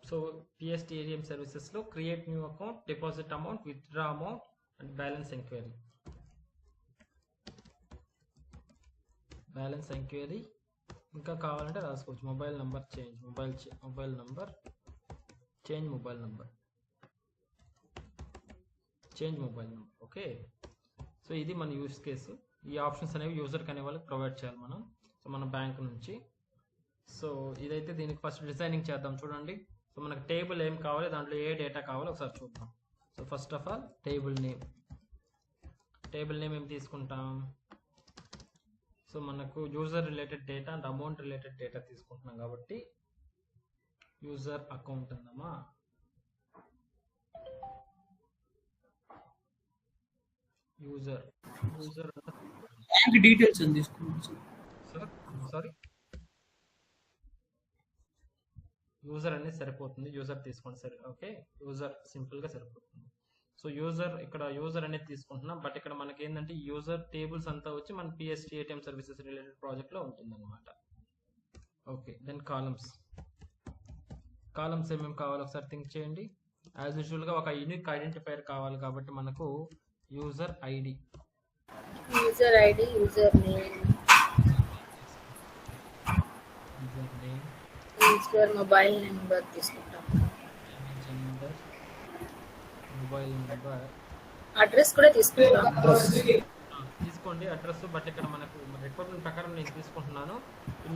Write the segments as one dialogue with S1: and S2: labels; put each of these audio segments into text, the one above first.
S1: So PST ATM సర్వీసెస్లో create new account, deposit amount, withdraw amount and balance enquiry ఇంకా కావాలంటే రాసుకోవచ్చు. Mobile number change mobile number okay. So ఇది మన use case. ఈ options అనేవి యూజర్కి అనే వాళ్ళకి ప్రొవైడ్ చేయాలి మనం, సో మన బ్యాంక్ నుంచి. సో ఇదైతే దీనికి ఫస్ట్ డిజైనింగ్ చేద్దాం చూడండి. సో మనకు టేబుల్ ఏం కావాలి, దాంట్లో ఏ డేటా కావాలో ఒకసారి చూద్దాం. So first of all table name ఏం తీసుకుంటాం. సో మనకు user related data and amount related data తీసుకుంటున్నాం కాబట్టి యూజర్ అకౌంట్ అందామా. యూజర్
S2: డీటెయిల్స్ అని తీసుకుంటాం.
S1: సారీ, యూజర్ అనేది సరిపోతుంది. యూజర్ తీసుకోండి సరే. ఓకే, యూజర్ సింపుల్ గా సరిపోతుంది. సో ఇక్కడ యూజర్ అనేది తీసుకుంటున్నాం. బట్ ఇక్కడ మనకి ఏంటంటే యూజర్ టేబుల్స్ అంతా వచ్చి మన PST ATM services related project లో ఉంటుంది అనమాట. ఓకే, దెన్ కాలమ్స్ ఏమేమి కావాలో ఒకసారి థింక్ చేయండి. యాజ్ యూజువల్ గా ఒక యూనిక్ ఐడెంటిఫైర్ కావాలి కాబట్టి మనకు user ID,
S3: user name, user mobile number తీసుకుంటాం.
S1: మొబైల్ నెంబర్,
S3: అడ్రస్ కూడా తీసుకుంటాం.
S1: తీసుకోండి అడ్రస్. బట్ ఇక్కడ మనకు రిక్వైర్మెంట్ ప్రకారం నేను తీసుకుంటున్నాను.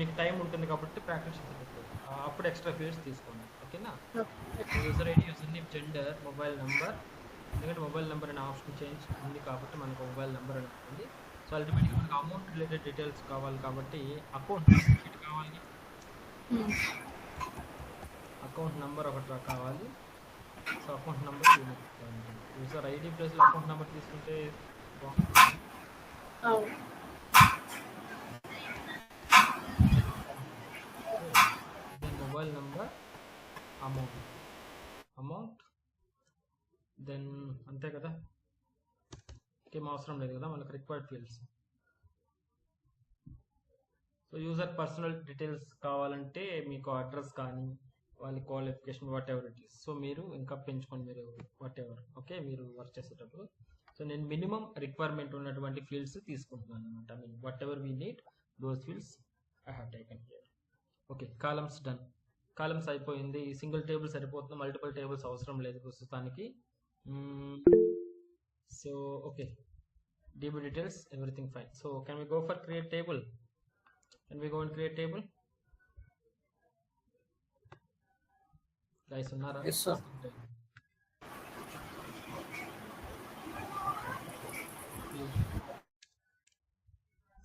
S1: మీకు టైం ఉంటుంది కాబట్టి ప్రాక్టీస్ అప్పుడు ఎక్స్ట్రా ఫీల్డ్స్ తీసుకోండి. ఓకేనా. User ID, user name, gender, mobile number. ఎందుకంటే మొబైల్ నెంబర్ అనే ఆప్షన్ చేంజ్ ఉంది కాబట్టి మనకు మొబైల్ నెంబర్ అని ఉంటుంది. సో అల్టిమేట్గా మనకు అమౌంట్ రిలేటెడ్ డీటెయిల్స్ కావాలి కాబట్టి అకౌంట్ కావాలి, అకౌంట్ నెంబర్ ఒకటి కావాలి. So account number user ID plus account number తీసుకుంటే మొబైల్ నెంబర్, అమౌంట్ దెన్ అంతే కదా. ఇంకేం అవసరం లేదు కదా మనకు required fields. So user personal details కావాలంటే మీకు అడ్రస్ కానీ వాళ్ళ qualification what ever it is. So మీరు ఇంకా పెంచుకొని మీరు వాట్ ఎవర్ ఓకే మీరు వర్క్ చేసేటప్పుడు. సో నేను మినిమం రిక్వైర్మెంట్ ఉన్నటువంటి ఫీల్డ్స్ తీసుకుంటున్నాను అనమాట. I mean what ever we need those fields I have taken here. Okay, columns done. Columns అయిపోయింది. సింగిల్ టేబుల్ సరిపోతుంది, మల్టిపుల్ టేబుల్స్ అవసరం లేదు ప్రస్తుతానికి. So okay, DB details, everything fine. So can we go for create table? Can we go and create table? Guys, unnara?
S2: Yes sir.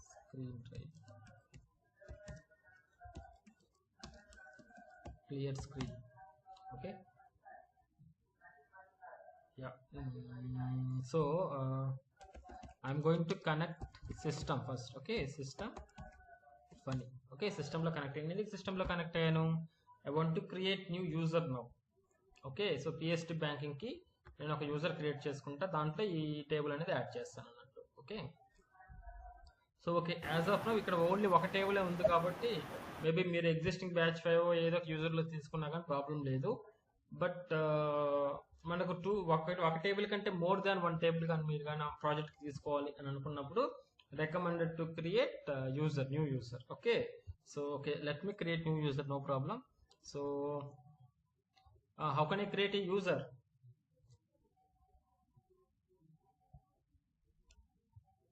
S1: Screen try. Clear screen. Okay. Yeah. So I'm going to connect system first. Okay, system funny. Okay, system lo connect అయ్యాను. system లో connect అయ్యాను. I want to create new user now. Okay, so PST banking కి నేను ఒక user create చేసుకుంటా, దాంట్లో ఈ table అనేది యాడ్ చేస్తాను అన్నట్టు. Okay, so okay as of now ఇక్కడ ఓన్లీ ఒక టేబులే ఉంది కాబట్టి మేబీ మీరు ఎగ్జిస్టింగ్ బ్యాచ్ 5 ఏదో ఒక యూజర్లో తీసుకున్నా కానీ ప్రాబ్లం లేదు. బట్ మనకు ఒక టేబుల్ కంటే మోర్ దాన్ వన్ టేబుల్ కానీ మీరు కానీ ప్రాజెక్ట్ తీసుకోవాలి అని అనుకున్నప్పుడు recommended to create new user. Okay, so okay, let me create new user, no problem. So how can I create a user?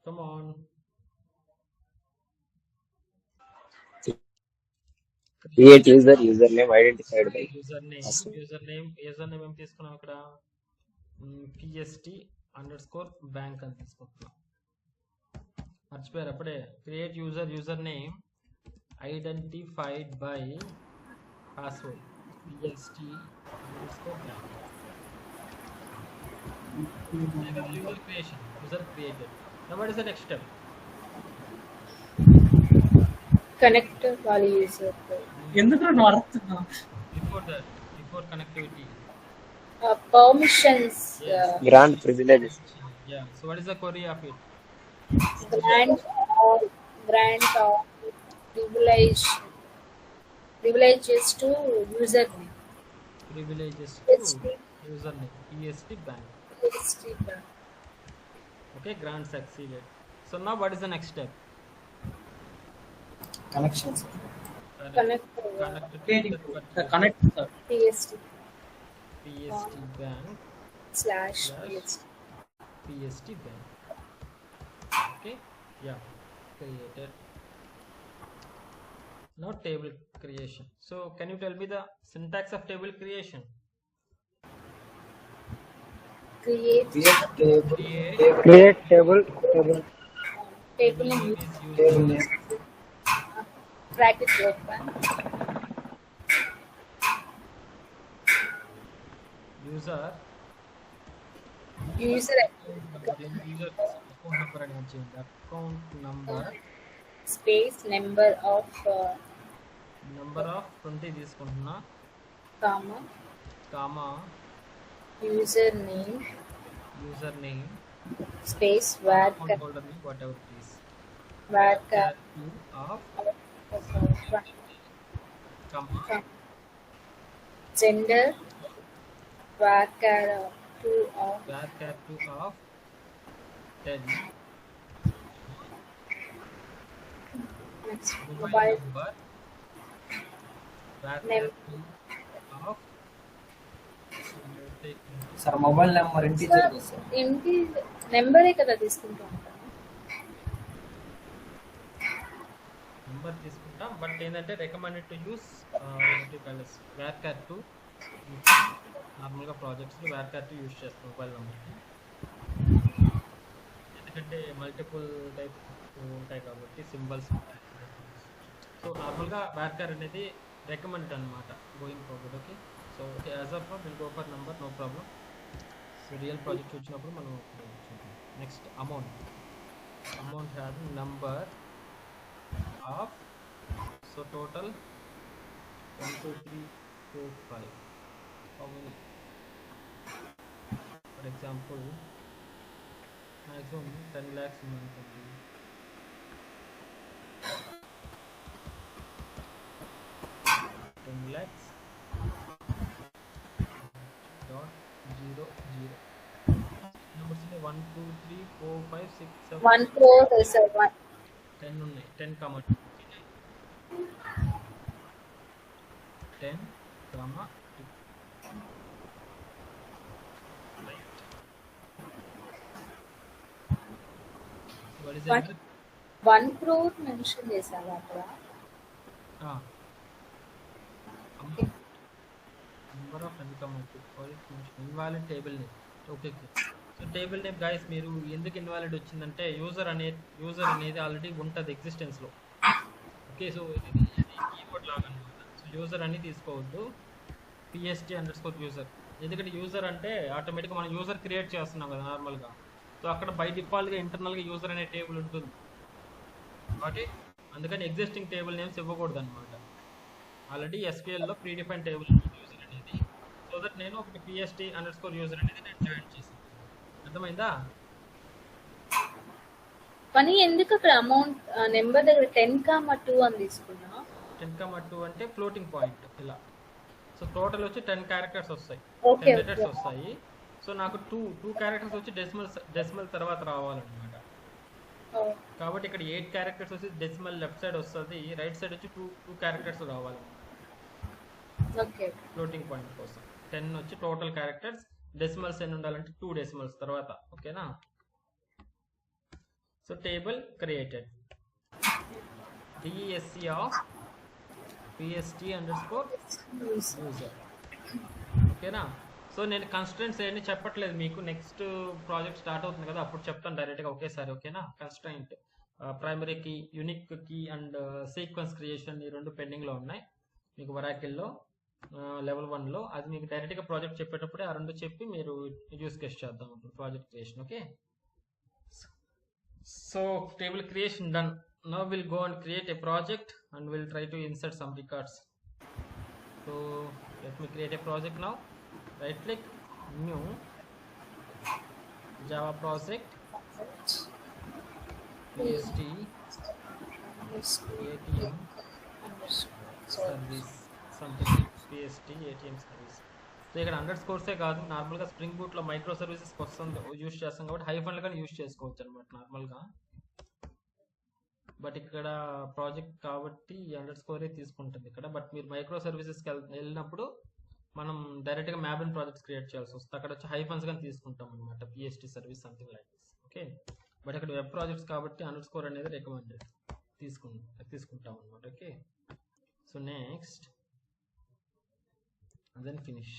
S1: Come on,
S4: create username identified by
S1: username ఏం తీసుకున్నాం ఇక్కడ PST_bank అని తీసుకుంటున్నాం. మర్చిపోయారు అప్పుడే. Create user name identified by password PST_bank. user created. Now what is the next step?
S3: Connect వాళ్ళ user.
S2: ఎందుకు నువ్వు అర్థం
S1: before connectivity,
S3: permissions.
S4: grant privileges.
S1: Yeah, so what is the query of it?
S3: Grant or privileges to user name.
S1: privileges to
S3: PST,
S1: username PST bank.
S3: PST bank.
S1: Okay, grant succeeded. So now what is the next step?
S2: Connections.
S3: Connect
S1: Connect to
S2: Creating
S1: that
S2: the
S1: particular
S2: connect
S3: PST
S1: PST bank
S3: /
S1: slash
S3: PST.
S1: PST bank. Okay, yeah, created. Now table creation. So can you tell me the syntax of table creation?
S3: Create
S2: create table.
S1: Create
S4: Create table.
S3: table
S1: table
S3: name
S1: name is
S2: Table
S1: user.
S2: name.
S3: bracket open.
S1: User
S3: User
S1: user account number అని వచ్చింది. Account number
S3: space number of
S1: number of 20 తీసుకుంటున్నా,
S3: comma
S1: comma
S3: username
S1: user name
S3: space
S1: account holder name whatever it is.
S3: varchar
S1: Of comma
S3: gender varchar 2 of
S1: varchar 2 of 10
S3: next
S1: mobile
S3: mobile
S1: number varchar
S3: Name.
S1: 2 of take
S2: sir mobile number integer sir
S3: ఏంటి నెంబరే కదా తీసుకుంటూ ఉంటాను.
S1: Number తీసుకుంటాం, but ఏంటంటే recommended to use varchar 2. నార్మల్గా ప్రాజెక్ట్స్లో varchar 2 use చేస్తాం mobile నెంబర్కి, ఎందుకంటే మల్టిపుల్ టైప్ ఉంటాయి కాబట్టి సింబల్స్ ఉంటాయి. సో నార్మల్గా varchar అనేది రికమెండెడ్ అనమాట going forward. Okay, so as of now will go for number, no problem. So real project వచ్చినప్పుడు మనం చూద్దాం. Next amount have number of, so total 1 2 3 4 5. how many? For example, maximum 10 lakhs ఉందనుకోండి. 10 lakhs dot 0 0 numbers ఉన్నాయి 1 2 3 4 5 6 7
S3: 1 crore is
S1: 10 ఉన్నాయి. 10 comma 10 comma 2. Right. What is
S3: What?
S1: it?
S3: 1 crore mention చేశారు అక్కడ.
S1: Number of income invalid table name. Okay. So table name guys మీరు ఎందుకు invalid వచ్చిందంటే user అనేది already ఉంటుంది ఎగ్జిస్టెన్స్లో. ఓకే, సో ఇది కీవర్డ్ లాగా అనమాట. సో యూజర్ అని తీసుకోవద్దు, PST_user యూజర్. ఎందుకంటే యూజర్ అంటే ఆటోమేటిక్గా మనం యూజర్ క్రియేట్ చేస్తున్నాం కదా నార్మల్గా. సో అక్కడ బై డిఫాల్ట్గా ఇంటర్నల్గా యూజర్ అనే టేబుల్ ఉంటుంది కాబట్టి అందుకని ఎగ్జిస్టింగ్ టేబుల్ నేమ్స్ ఇవ్వకూడదు అనమాట. ఆల్రెడీ SQLలో ప్రీడిఫైన్ టేబుల్ యూజర్ అనేది, సో దట్ నేను ఒకటి PST_user అనేది నేను జాయిన్ చేశాను. అర్థమైందా?
S3: కానీ ఎందుకు అక్కడ అమౌంట్ నెంబర్ దగ్గర 10,2 అని తీసుకున్నా?
S1: 10,2 అంటే ఫ్లోటింగ్ పాయింట్ ఇలా. సో టోటల్ వచ్చి 10 క్యారెక్టర్స్ వస్తాయి,
S3: Okay,
S1: 10 లెటర్స్
S3: okay.
S1: వస్తాయి. సో నాకు టూ క్యారెక్టర్స్ వచ్చి డెసిమల్ తర్వాత రావాలన్నమాట. కాబట్టి ఇక్కడ 8 క్యారెక్టర్స్ వచ్చి డెసిమల్ లెఫ్ట్ సైడ్ వస్తుంది, రైట్ సైడ్ వచ్చి టూ క్యారెక్టర్స్ రావాలి
S3: ఓకే,
S1: ఫ్లోటింగ్ పాయింట్ కోసం. 10 వచ్చి టోటల్ క్యారెక్టర్స్, డెసిమల్స్ ఎన్ని ఉండాలంటే 2 డెసిమల్స్ తర్వాత. ఓకేనా? So table created DESC of PST_user. ఓకేనా? సో నేను కన్స్ట్రెంట్స్ ఏమీ చెప్పట్లేదు మీకు, నెక్స్ట్ ప్రాజెక్ట్ స్టార్ట్ అవుతుంది కదా అప్పుడు చెప్తాను డైరెక్ట్గా ఒకేసారి. ఓకేనా? Constraint primary key, unique key and sequence creation ఈ రెండు పెండింగ్లో ఉన్నాయి మీకు వరాకిల్లో లెవెల్ 1లో. అది మీకు డైరెక్ట్గా ప్రాజెక్ట్ చెప్పేటప్పుడే ఆ రెండు చెప్పి మీరు యూస్ కేస్ చేద్దాం అప్పుడు project creation. Okay, so table creation done. Now we'll go and create a project and we'll try to insert some records. So let me create a project now. Right click, new, Java project, PST ATM service, something PST ATM service. So ఇక్కడ under స్కోర్సే కాదు, నార్మల్గా spring బూట్లో micro సర్వీసెస్కి వస్తుంది use చేస్తాం కాబట్టి హైఫన్లు కానీ use చేసుకోవచ్చు అనమాట నార్మల్గా. బట్ ఇక్కడ ప్రాజెక్ట్ కాబట్టి అండర్ స్కోరే తీసుకుంటుంది ఇక్కడ. బట్ మీరు మైక్రో సర్వీసెస్కి వెళ్ళినప్పుడు మనం డైరెక్ట్గా మ్యాబిన్ ప్రాజెక్ట్స్ క్రియేట్ చేయాల్సి వస్తుంది. అక్కడ వచ్చి హైఫన్స్ కానీ తీసుకుంటాం అనమాట, PST service something like this. Okay, but ఇక్కడ వెబ్ ప్రాజెక్ట్స్ కాబట్టి అండర్ స్కోర్ అనేది రికమెండెడ్ తీసుకుంటాం అనమాట. Okay, so next then finish.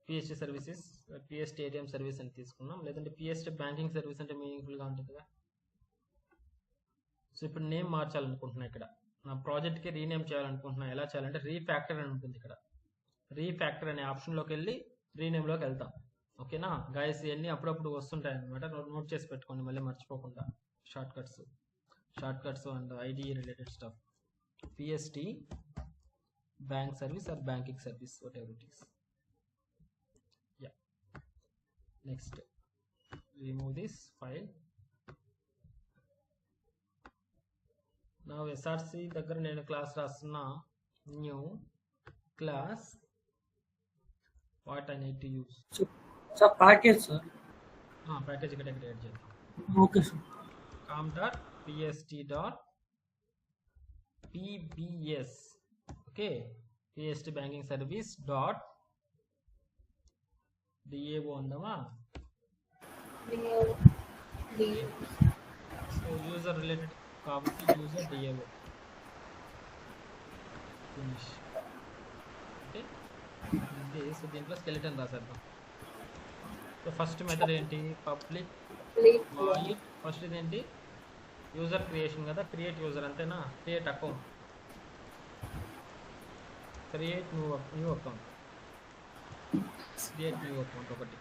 S1: PST services, PST ATM service అని తీసుకున్నాం, లేదంటే పిఎస్టీ బ్యాంకింగ్ సర్వీస్ అంటే మీనింగ్ఫుల్గా ఉంటుంది కదా. సో ఇప్పుడు నేమ్ మార్చాలనుకుంటున్నా, ఇక్కడ నా ప్రాజెక్ట్కి రీనేమ్ చేయాలనుకుంటున్నా. ఎలా చేయాలంటే రీఫ్యాక్టర్ అని ఉంటుంది ఇక్కడ. రీఫ్యాక్టర్ అనే ఆప్షన్లోకి వెళ్ళి రీనేమ్లోకి వెళ్తాం. ఓకేనా గైస్, ఇవన్నీ అప్పుడప్పుడు వస్తుంటాయి అనమాట, నోట్ చేసి పెట్టుకోండి మళ్ళీ మర్చిపోకుండా. Shortcuts and ID related stuff. PST bank service or banking service, whatever it is. Yeah, next remove this file. నా ఎస్ఆర్సి దగ్గర నేను క్లాస్ రాస్తున్నా. New class, what I need to use.
S2: Sir package sir.
S1: Package ఇక్కడ create చేద్దాం.
S2: Okay sir.
S1: com.pst.pbs. Okay, PST banking service dot DAO ఉందామా. So user related కాబట్టి user DAO finish. Okay, so దీంట్లో skeleton రాసేద్దాం. So first method ఏంటి, public void. First ఇదేంటి, user creation కదా, create user అంతేనా. Create account, create new account ఒకటి.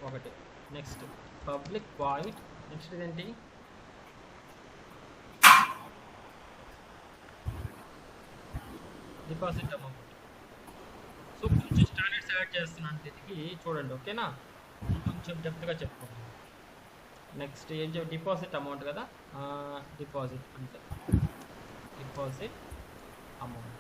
S1: ఒకటి. Next public void. నెక్స్ట్ ఇదేంటి, డిపాజిట్ అమౌంట్. సో కొంచెం స్టాండర్డ్స్ యాడ్ చేస్తున్నాను దీనికి, చూడండి. ఓకేనా, కొంచెం డెప్త్గా చెప్పుకోండి. నెక్స్ట్ ఏం చెప్పి, డిపాజిట్ అమౌంట్ కదా, డిపాజిట్ అంటే డిపాజిట్ అమౌంట్.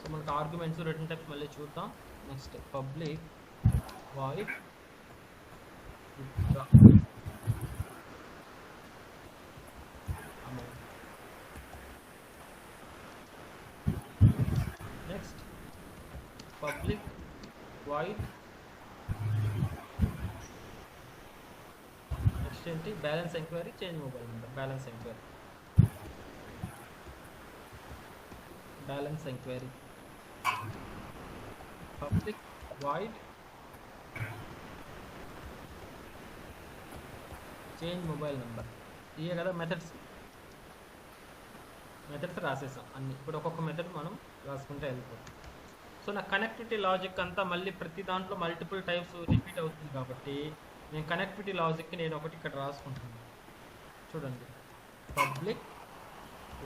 S1: సో మనకు ఆర్గ్యుమెంట్స్ రిటర్న్ టైప్స్ మళ్ళీ చూద్దాం. Next public void amount. Next public void. Next ఏంటి, balance enquiry, change mobile number. Balance enquiry public void change mobile number. ఇవే కదా మెథడ్స్ రాసేసాం అన్ని. ఇప్పుడు ఒక్కొక్క మెథడ్ మనం రాసుకుంటే వెళ్ళిపోతాం. సో నా కనెక్టివిటీ లాజిక్ అంతా మళ్ళీ ప్రతి దాంట్లో మల్టిపుల్ టైప్స్ రిపీట్ అవుతుంది కాబట్టి నేను కనెక్టివిటీ లాజిక్కి నేను ఒకటి ఇక్కడ రాసుకుంటున్నాను. చూడండి, పబ్లిక్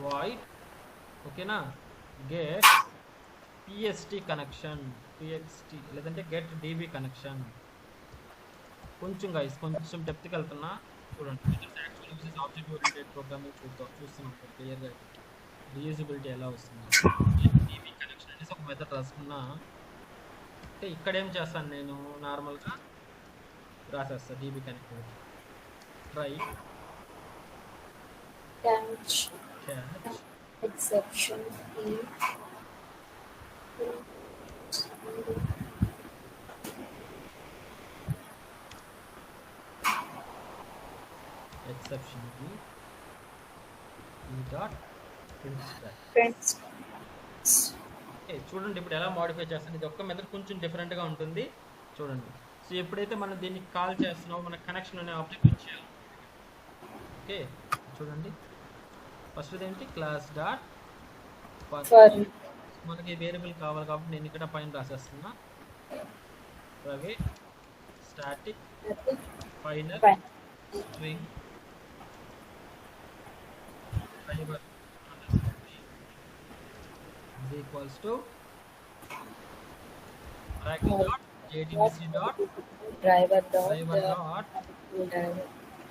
S1: వాయిడ్, ఓకేనా, గెట్ పిఎస్టీ కనెక్షన్, పిఎస్టీ లేదంటే గెట్ డిబి కనెక్షన్. కొంచెం గైస్ కొంచెం డెప్త్కి వెళ్తున్నా, చూడండి. ఆబ్జెక్ట్ ఓరియంటెడ్ ప్రోగ్రామింగ్ చూస్తున్నాం క్లియర్గా రీయూజబిలిటీ ఎలా వస్తుంది. డిబి కనెక్షన్ అనేసి ఒక మెథడ్ రాసుకున్నా అంటే ఇక్కడ ఏం చేస్తాను నేను, నార్మల్గా రాసేస్తా DB connectivity. Try
S3: catch exception
S1: exception key dot print. చూడండి ఇప్పుడు ఎలా మోడిఫై చేస్తాను. ఇది ఒక్క మెథడ్ కొంచెం డిఫరెంట్గా ఉంటుంది చూడండి. సో ఎప్పుడైతే మనం దీన్ని కాల్ చేస్తున్నామో మన కనెక్షన్ అనే ఆబ్జెక్ట్ ఇచ్చేయాలి. ఓకే, చూడండి. ఫస్ట్ ఏంటి, క్లాస్ డాట్ మనకి వేరియబుల్ కావాలి కాబట్టి నేను ఇక్కడ పైన రాసేస్తున్నా. Private static final string driver is equals to oracle dot jdbc dot
S3: driver dot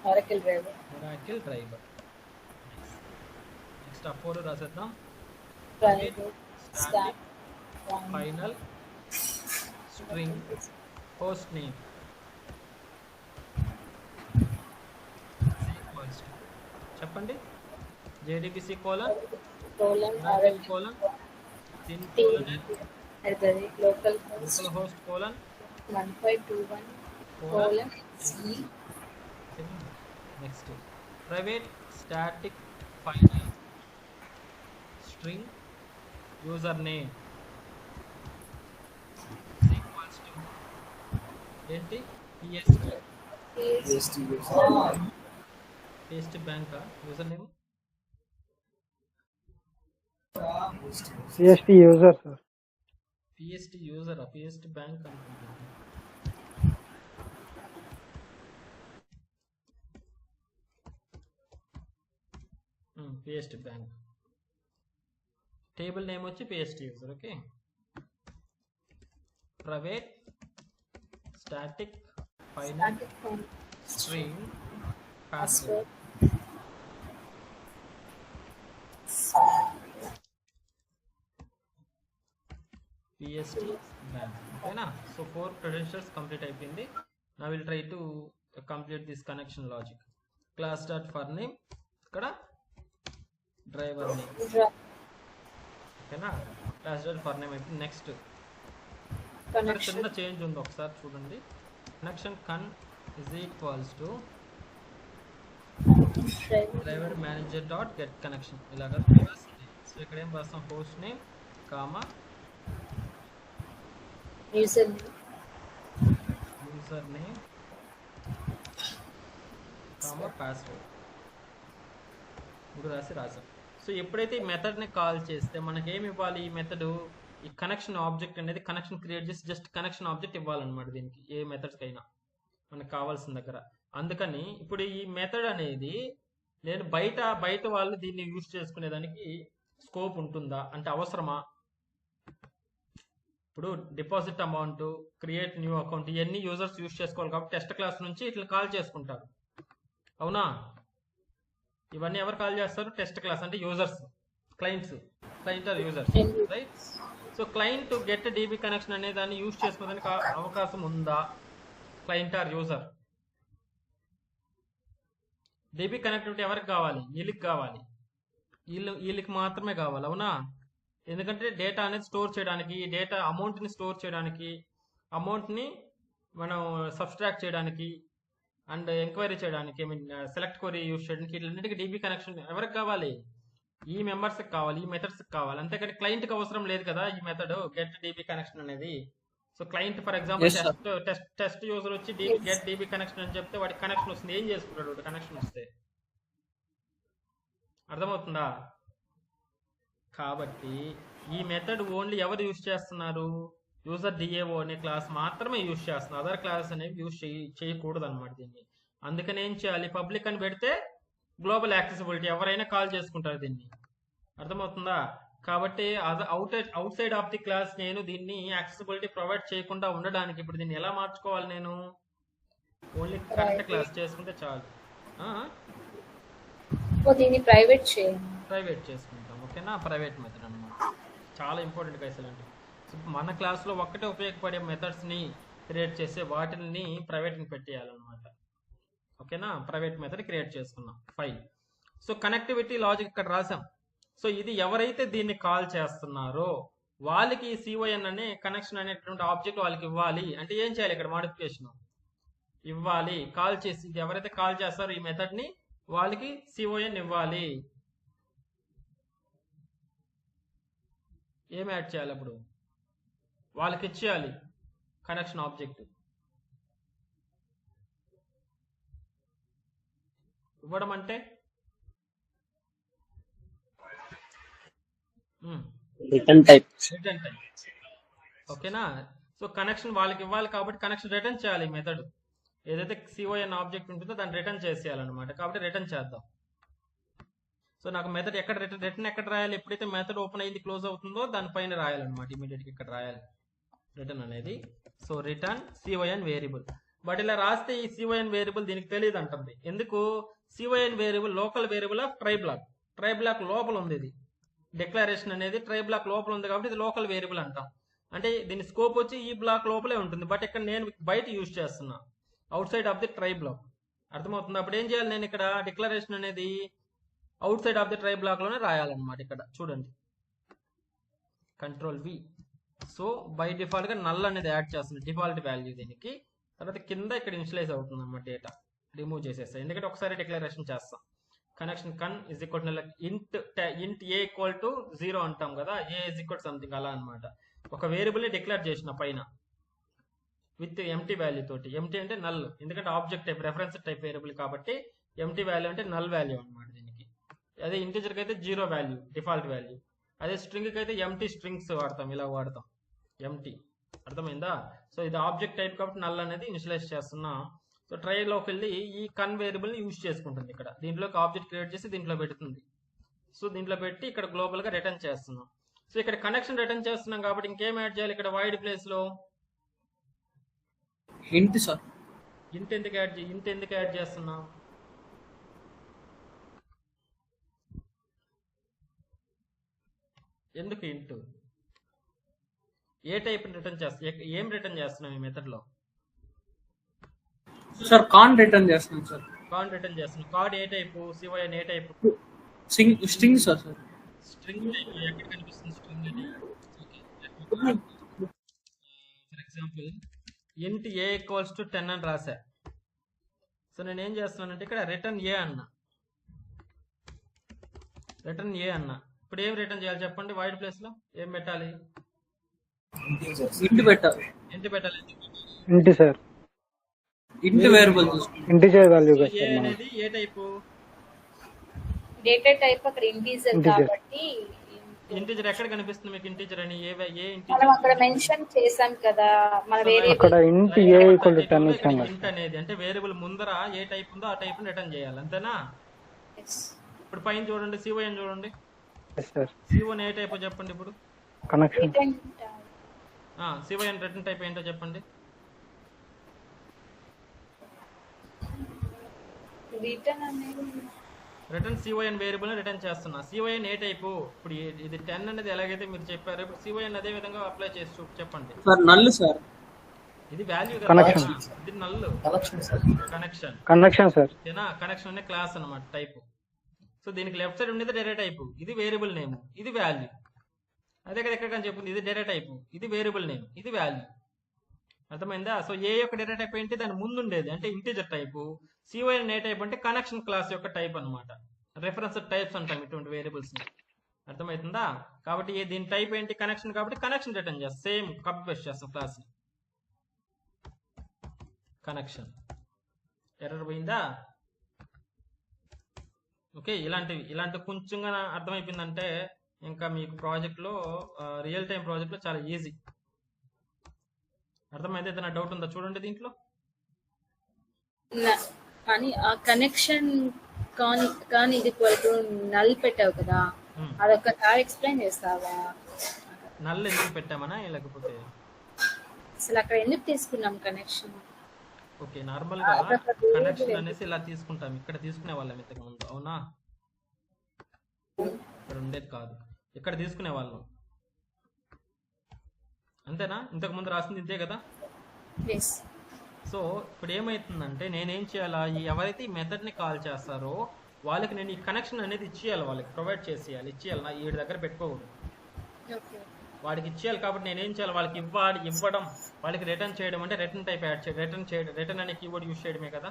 S1: oracle driver. Stuff 4 రాసేద్దాం.
S3: Private
S1: static
S3: start
S1: final string host name equals to చెప్పండి JDBC colon
S3: colon
S1: colon
S3: T
S1: colon
S3: at the rate local host
S1: local host colon
S3: 1521
S1: colon
S3: C
S1: next private static final string user name equals to ఏంటి PST bank user name
S2: CST user, sir.
S1: PST user PST bank అనుకుంటున్నాను. PST bank table name వచ్చి PST user. Okay private static final
S3: static form
S1: string password PST bank. ఓకేనా so 4 credentials complete అయిపోయింది. నా will try to complete this connection logic. Class dot for name ఇక్కడ driver name. ఓకేనా class dot for name అయిపోయింది. Next ఇక్కడ
S3: connection
S1: చిన్న change ఉంది ఒకసారి చూడండి. కనెక్షన్ కన్ is equals to driver manager dot get connection ఇలాగా సో ఇక్కడ ఏం రాస్తాం host name comma
S3: user
S1: user name comma password ఇప్పుడు రాసాం. సో ఎప్పుడైతే ఈ మెథడ్ని కాల్ చేస్తే మనకి ఏమి ఇవ్వాలి? ఈ మెథడ్ ఈ కనెక్షన్ ఆబ్జెక్ట్ అనేది కనెక్షన్ క్రియేట్ చేసి జస్ట్ కనెక్షన్ ఆబ్జెక్ట్ ఇవ్వాలన్నమాట దీనికి ఏ మెథడ్స్కైనా మనకు కావాల్సిన దగ్గర. అందుకని ఇప్పుడు ఈ మెథడ్ అనేది నేను బయట వాళ్ళు దీన్ని యూజ్ చేసుకునేదానికి స్కోప్ ఉంటుందా అంటే అవసరమా? ఇప్పుడు deposit amount create new account ఇవన్నీ యూజర్స్ యూజ్ చేసుకోవాలి కాబట్టి టెస్ట్ క్లాస్ నుంచి ఇట్లా కాల్ చేసుకుంటారు. అవునా? ఇవన్నీ ఎవరు కాల్ చేస్తారు? టెస్ట్ క్లాస్ అంటే users client or users right. So client get DB connection అనే దాన్ని యూజ్ చేసుకోవడానికి అవకాశం ఉందా? Client or user DB connectivity ఎవరికి కావాలి? వీళ్ళకి కావాలి, వీళ్ళకి మాత్రమే కావాలి. అవునా? ఎందుకంటే డేటా అనేది స్టోర్ చేయడానికి, డేటా అమౌంట్ని స్టోర్ చేయడానికి, అమౌంట్ని మనం సబ్స్ట్రాక్ట్ చేయడానికి అండ్ ఎంక్వైరీ చేయడానికి, I mean select query use చేయడానికి వీటిన్నిటికీ డీబీ కనెక్షన్ ఎవరికి కావాలి? ఈ మెంబర్స్కి కావాలి, ఈ మెథడ్స్కి కావాలి. అంతేకాని క్లయింట్కి అవసరం లేదు కదా ఈ మెథడ్ గెట్ డీబీ కనెక్షన్ అనేది. So client for example test user వచ్చి గెట్ డీబీ కనెక్షన్ అని చెప్తే వాడికి కనెక్షన్ వస్తుంది. ఏం చేసుకుంటాడు వాడు కనెక్షన్ వస్తే? అర్థమవుతుందా? కాబట్టి ఈ మెథడ్ ఓన్లీ ఎవరు యూజ్ చేస్తున్నారు? యూజర్ DAO అనే క్లాస్ మాత్రమే యూజ్ చేస్తున్నారు. అదర్ క్లాస్ అనేవి యూజ్ చేయకూడదు అనమాట దీన్ని. అందుకని ఏం చేయాలి? పబ్లిక్ అని పెడితే గ్లోబల్ యాక్సెసిబిలిటీ ఎవరైనా కాల్ చేసుకుంటారు దీన్ని. అర్థమవుతుందా? కాబట్టి out side of the class నేను దీన్ని యాక్సెసిబిలిటీ ప్రొవైడ్ చేయకుండా ఉండడానికి ఇప్పుడు దీన్ని ఎలా మార్చుకోవాలి? నేను ఓన్లీ కరెంట్ క్లాస్ చేసుకుంటే చాలు.
S3: దీన్ని ప్రైవేట్
S1: చేసుకుంటాం. ఓకేనా? ప్రైవేట్ మెథడ్ అనమాట. చాలా ఇంపార్టెంట్ గా ఇలాంటి మన క్లాస్లో ఒక్కటే ఉపయోగపడే మెథడ్స్ని క్రియేట్ చేసే వాటిని ప్రైవేట్ని పెట్టేయాలన్నమాట. ఓకేనా? ప్రైవేట్ మెథడ్ క్రియేట్ చేసుకున్నాం ఫైల్. సో కనెక్టివిటీ లాజిక్ ఇక్కడ రాసాం. సో ఇది ఎవరైతే దీన్ని కాల్ చేస్తున్నారో వాళ్ళకి CON అనే కనెక్షన్ అనేటువంటి ఆబ్జెక్ట్ వాళ్ళకి ఇవ్వాలి. అంటే ఏం చేయాలి? ఇక్కడ మోడిఫికేషన్ ఇవ్వాలి. కాల్ చేసి ఇది ఎవరైతే కాల్ చేస్తారో ఈ మెథడ్ని వాళ్ళకి CON ఇవ్వాలి. ఏం యాడ్ చేయాలి? అప్పుడు వాళ్ళకి ఇచ్చేయాలి కనెక్షన్ ఆబ్జెక్ట్. ఇవ్వడం అంటే
S4: రిటర్న్ టైప్.
S1: ఓకేనా? సో కనెక్షన్ వాళ్ళకి ఇవ్వాలి కాబట్టి కనెక్షన్ రిటర్న్ చేయాలి. మెథడ్ ఏదైతే CON ఆబ్జెక్ట్ ఉంటుందో దాన్ని రిటర్న్ చేసేయాలన్నమాట. కాబట్టి రిటర్న్ చేద్దాం. సో నాకు మెథడ్ ఎక్కడ రిటర్న్ ఎక్కడ రాయాలి? ఎప్పుడైతే మెథడ్ ఓపెన్ అయ్యింది క్లోజ్ అవుతుందో దానిపైన రాయాలన్నమాట. ఇమీడియట్గా ఇక్కడ రాయాలి రిటర్న్ అనేది. So return CON variable. But ఇలా రాస్తే ఈ CON వేరియబుల్ దీనికి తెలియదు అంటుంది. ఎందుకు? CON variable local variable of try block. Try block లోపల ఉంది ఇది. డిక్లరేషన్ అనేది ట్రై బ్లాక్ లోపల ఉంది కాబట్టి ఇది లోకల్ వేరియబుల్ అంటాం. అంటే దీని స్కోప్ వచ్చి ఈ బ్లాక్ లోపలే ఉంటుంది. బట్ ఇక్కడ నేను బయట యూజ్ చేస్తున్నా, outside of the try block. అర్థమవుతుంది? అప్పుడు ఏం చేయాలి, నేను ఇక్కడ డిక్లరేషన్ అనేది outside of the try block లోనే రాయాలన్నమాట. ఇక్కడ చూడండి, control V. So by default గా నల్ అనేది యాడ్ చేస్తుంది, డిఫాల్ట్ వాల్యూ దీనికి. తర్వాత కింద ఇక్కడ ఇనిషియలైజ్ అవుతుంది అన్నమాట, డేటా రిమూవ్ చేసేస్తాం ఎందుకంటే ఒకసారి డిక్లరేషన్ చేస్తాం. కనెక్షన్ కన్ ఇజ్ ఈక్వల్ టు ఇంట్ ఏ ఈక్వల్ టు 0 అంటాం కదా, ఏ ఇజ్ ఈక్వల్ సంథింగ్ అలా అనమాట. ఒక వేరియబుల్ ని డిక్లేర్ చేసిన పైన విత్ ఎంటీ వాల్యూ తోటి. ఎంటీ అంటే నల్, ఎందుకంటే object type reference type variable కాబట్టి ఎంటీ వాల్యూ అంటే నల్ వాల్యూ అనమాట దీనికి. అదే ఇంటిజర్ కి అయితే 0 వాల్యూ డిఫాల్ట్ వాల్యూ. అదే స్ట్రింగ్ కి అయితే ఎంటీ స్ట్రింగ్స్ వాడతాం, ఇలా వాడతాం ఎంటీ. అర్థమైందా? సో ఇది ఆబ్జెక్ట్ టైప్ కాబట్టి నల్ అనేది ఇనిషియలైజ్ చేస్తున్నాం. సో ట్రైలోకి వెళ్ళి ఈ కన్ వేరియబుల్ ని యూజ్ చేసుకుంటుంది. ఇక్కడ దీంట్లోకి ఆబ్జెక్ట్ క్రియేట్ చేసి దీంట్లో పెడుతుంది. సో దీంట్లో పెట్టి ఇక్కడ గ్లోబల్ గా రిటర్న్ చేస్తున్నాం. సో ఇక్కడ కనెక్షన్ రిటర్న్ చేస్తున్నాం కాబట్టి ఇంకేం యాడ్ చేయాలి ఇక్కడ వైడ్ ప్లేస్ లో?
S2: ఇంటి సార్.
S1: ఇంట్ ఎందుకు యాడ్ చేస్తున్నాం? ఎందుకు ఇంట్? ఏ టైప్ రిటర్న్ చేస్తా, ఏం రిటర్న్ చేస్తున్నాం ఈ మెథడ్ లో?
S2: సార్ కాన్ రిటర్న్ చేస్తున్నాం సార్.
S1: కార్డ్ రిటర్న్ చేస్తున్నాం. కార్డ్ ఏ టైపు? సివైఎన్ ఏ type?
S2: String sir.
S1: String type ఎక్కడ కనిపిస్తుంది స్ట్రింగ్ అని? ఫర్ ఎగ్జాంపుల్ ఇంట్ ఏ ఈక్వల్స్ టు 10 అని రాసా. సో నేను ఏం చేస్తున్నానంటే ఇక్కడ రిటర్న్ ఏ అన్నా. ఇప్పుడు ఏం రిటర్న్ చేయాలి చెప్పండి? వైడ్ ప్లేస్ లో ఏం పెట్టాలి?
S2: ఇంటి పెట్టాలి.
S4: ఇంటి సార్,
S2: ఇంటి వేరియబుల్
S4: ఇంటిజర్ వాల్యూ
S1: ఏ అనేది ఏ టైపు?
S3: డేటా టైప్ అక్కడ ఇంటీజర్ కాబట్టి
S1: ఇంటిజర్ ఎక్కడ కనిపిస్తుంది మీకు? ఇంటిజర్ అని ఏ
S3: మనం
S1: ఇంటిజర్
S3: అక్కడ మెన్షన్ చేసాం కదా మన
S4: అక్కడ
S3: వేరియబుల్.
S4: ఇంటి ఏ ఈక్వల్ టు 10 ఇచ్చాం
S1: ఇంట్ అనేది అంటే వేరియబుల్ ముందర ఏ టైప్ ఉందో ఆ టైప్ రిటర్న్ చేయాలి, అంతేనా? ఇప్పుడు పైన చూడండి, సివైఎన్ చూడండి.
S4: సార్.
S1: సివైఎన్ ఏ టైప్ చెప్పండి ఇప్పుడు?
S4: కనెక్షన్
S1: సివైఎన్ రిటర్న్ టైప్ ఏంటో చెప్పండి?
S3: రిటర్న్ అనేది
S1: రిటర్న్ సివైఎన్ వేరియబుల్ రిటర్న్ చేస్తున్నా. సివైఎన్ ఏ టైపు? ఇప్పుడు ఇది 10 అనేది ఎలాగైతే మీరు చెప్పారు, ఇప్పుడు సివైఎన్ అదే విధంగా అప్లై చేసి చెప్పండి.
S2: Sir null sir.
S1: ఇది వాల్యూ
S4: Connection.
S1: ఇది నల్
S4: కనెక్షన్ సార్.
S1: కనెక్షన్ అనే క్లాస్ అన్నమాట టైప్. సో దీనికి లెఫ్ట్ సైడ్ ఉండేది డేటా టైప్, ఇది వేరియబుల్ నేమ్, ఇది వాల్యూ. అదే కదా ఎక్కడ చెప్పింది, ఇది డేటా టైప్, ఇది వేరియబుల్ నేమ్, ఇది వాల్యూ. అర్థమైందా? సో ఏ యొక్క డేటా టైప్ ఏంటి? దాని ముందు ఉండేది అంటే ఇంటిజర్ టైపు. సివైఎన్ ఏ టైప్ అంటే కనెక్షన్ క్లాస్ యొక్క టైప్ అన్నమాట. రెఫరెన్స్ టైప్స్ అంటాం ఇటువంటి వేరియబుల్స్ ని. అర్థమవుతుందా? కాబట్టి దీని టైప్ ఏంటి? కనెక్షన్ కాబట్టి కనెక్షన్ రిటర్న్ చేస్తాం. సేమ్ కాపీ పేస్ట్ చేస్తాం క్లాస్ ని. కనెక్షన్ ఎర్రర్ పోయిందా? ఓకే, ఇలాంటి కొంచెంగా అర్థమైపోయిందంటే ఇంకా మీకు ప్రాజెక్ట్ లో రియల్ టైం ప్రాజెక్ట్ లో చాలా ఈజీ. అర్థమైతే ఏదైనా డౌట్ ఉందా చూడండి దీంట్లో.
S3: కానీ ఆ కనెక్షన్ కానీ ఇది ఈక్వల్ టు నల్ పెట్టావు కదా, అదొకసారి ఎక్స్ప్లెయిన్ చేస్తావా?
S1: నల్ ఎందుకు పెట్టామనా లేకపోతే
S3: అసలు అక్కడ ఎందుకు తీసుకున్నాం కనెక్షన్?
S1: ఓకే, నార్మల్ గా కనెక్షన్ అనేసి ఇలా తీసుకుంటాం, ఇక్కడ తీసుకునే వాళ్ళం ఇంతకు ముందు, అవునా? ఇక్కడ ఉండేది కాదు, ఇక్కడ తీసుకునే వాళ్ళం, అంతేనా? ఇంతకు ముందు రాసింది ఇంతే కదా. సో ఇప్పుడు ఏమైతుందంటే నేనేం చేయాలా, ఎవరైతే ఈ మెథడ్ ని కాల్ చేస్తారో వాళ్ళకి నేను ఈ కనెక్షన్ అనేది ఇచ్చేయాలి, వాళ్ళకి ప్రొవైడ్ చేసేయాలి, ఇచ్చేయాలి. నా వీడి దగ్గర పెట్టుకోకూడదు, వాడికి ఇచ్చేయాలి. కాబట్టి నేనేం చేయాలి, వాళ్ళకి ఇవ్వడం, వాళ్ళకి రిటర్న్ చేయడం అంటే రిటర్న్ టైప్ యాడ్ చేయడం, రిటర్న్ అనే కీవర్డ్ యూజ్ చేయడమే కదా.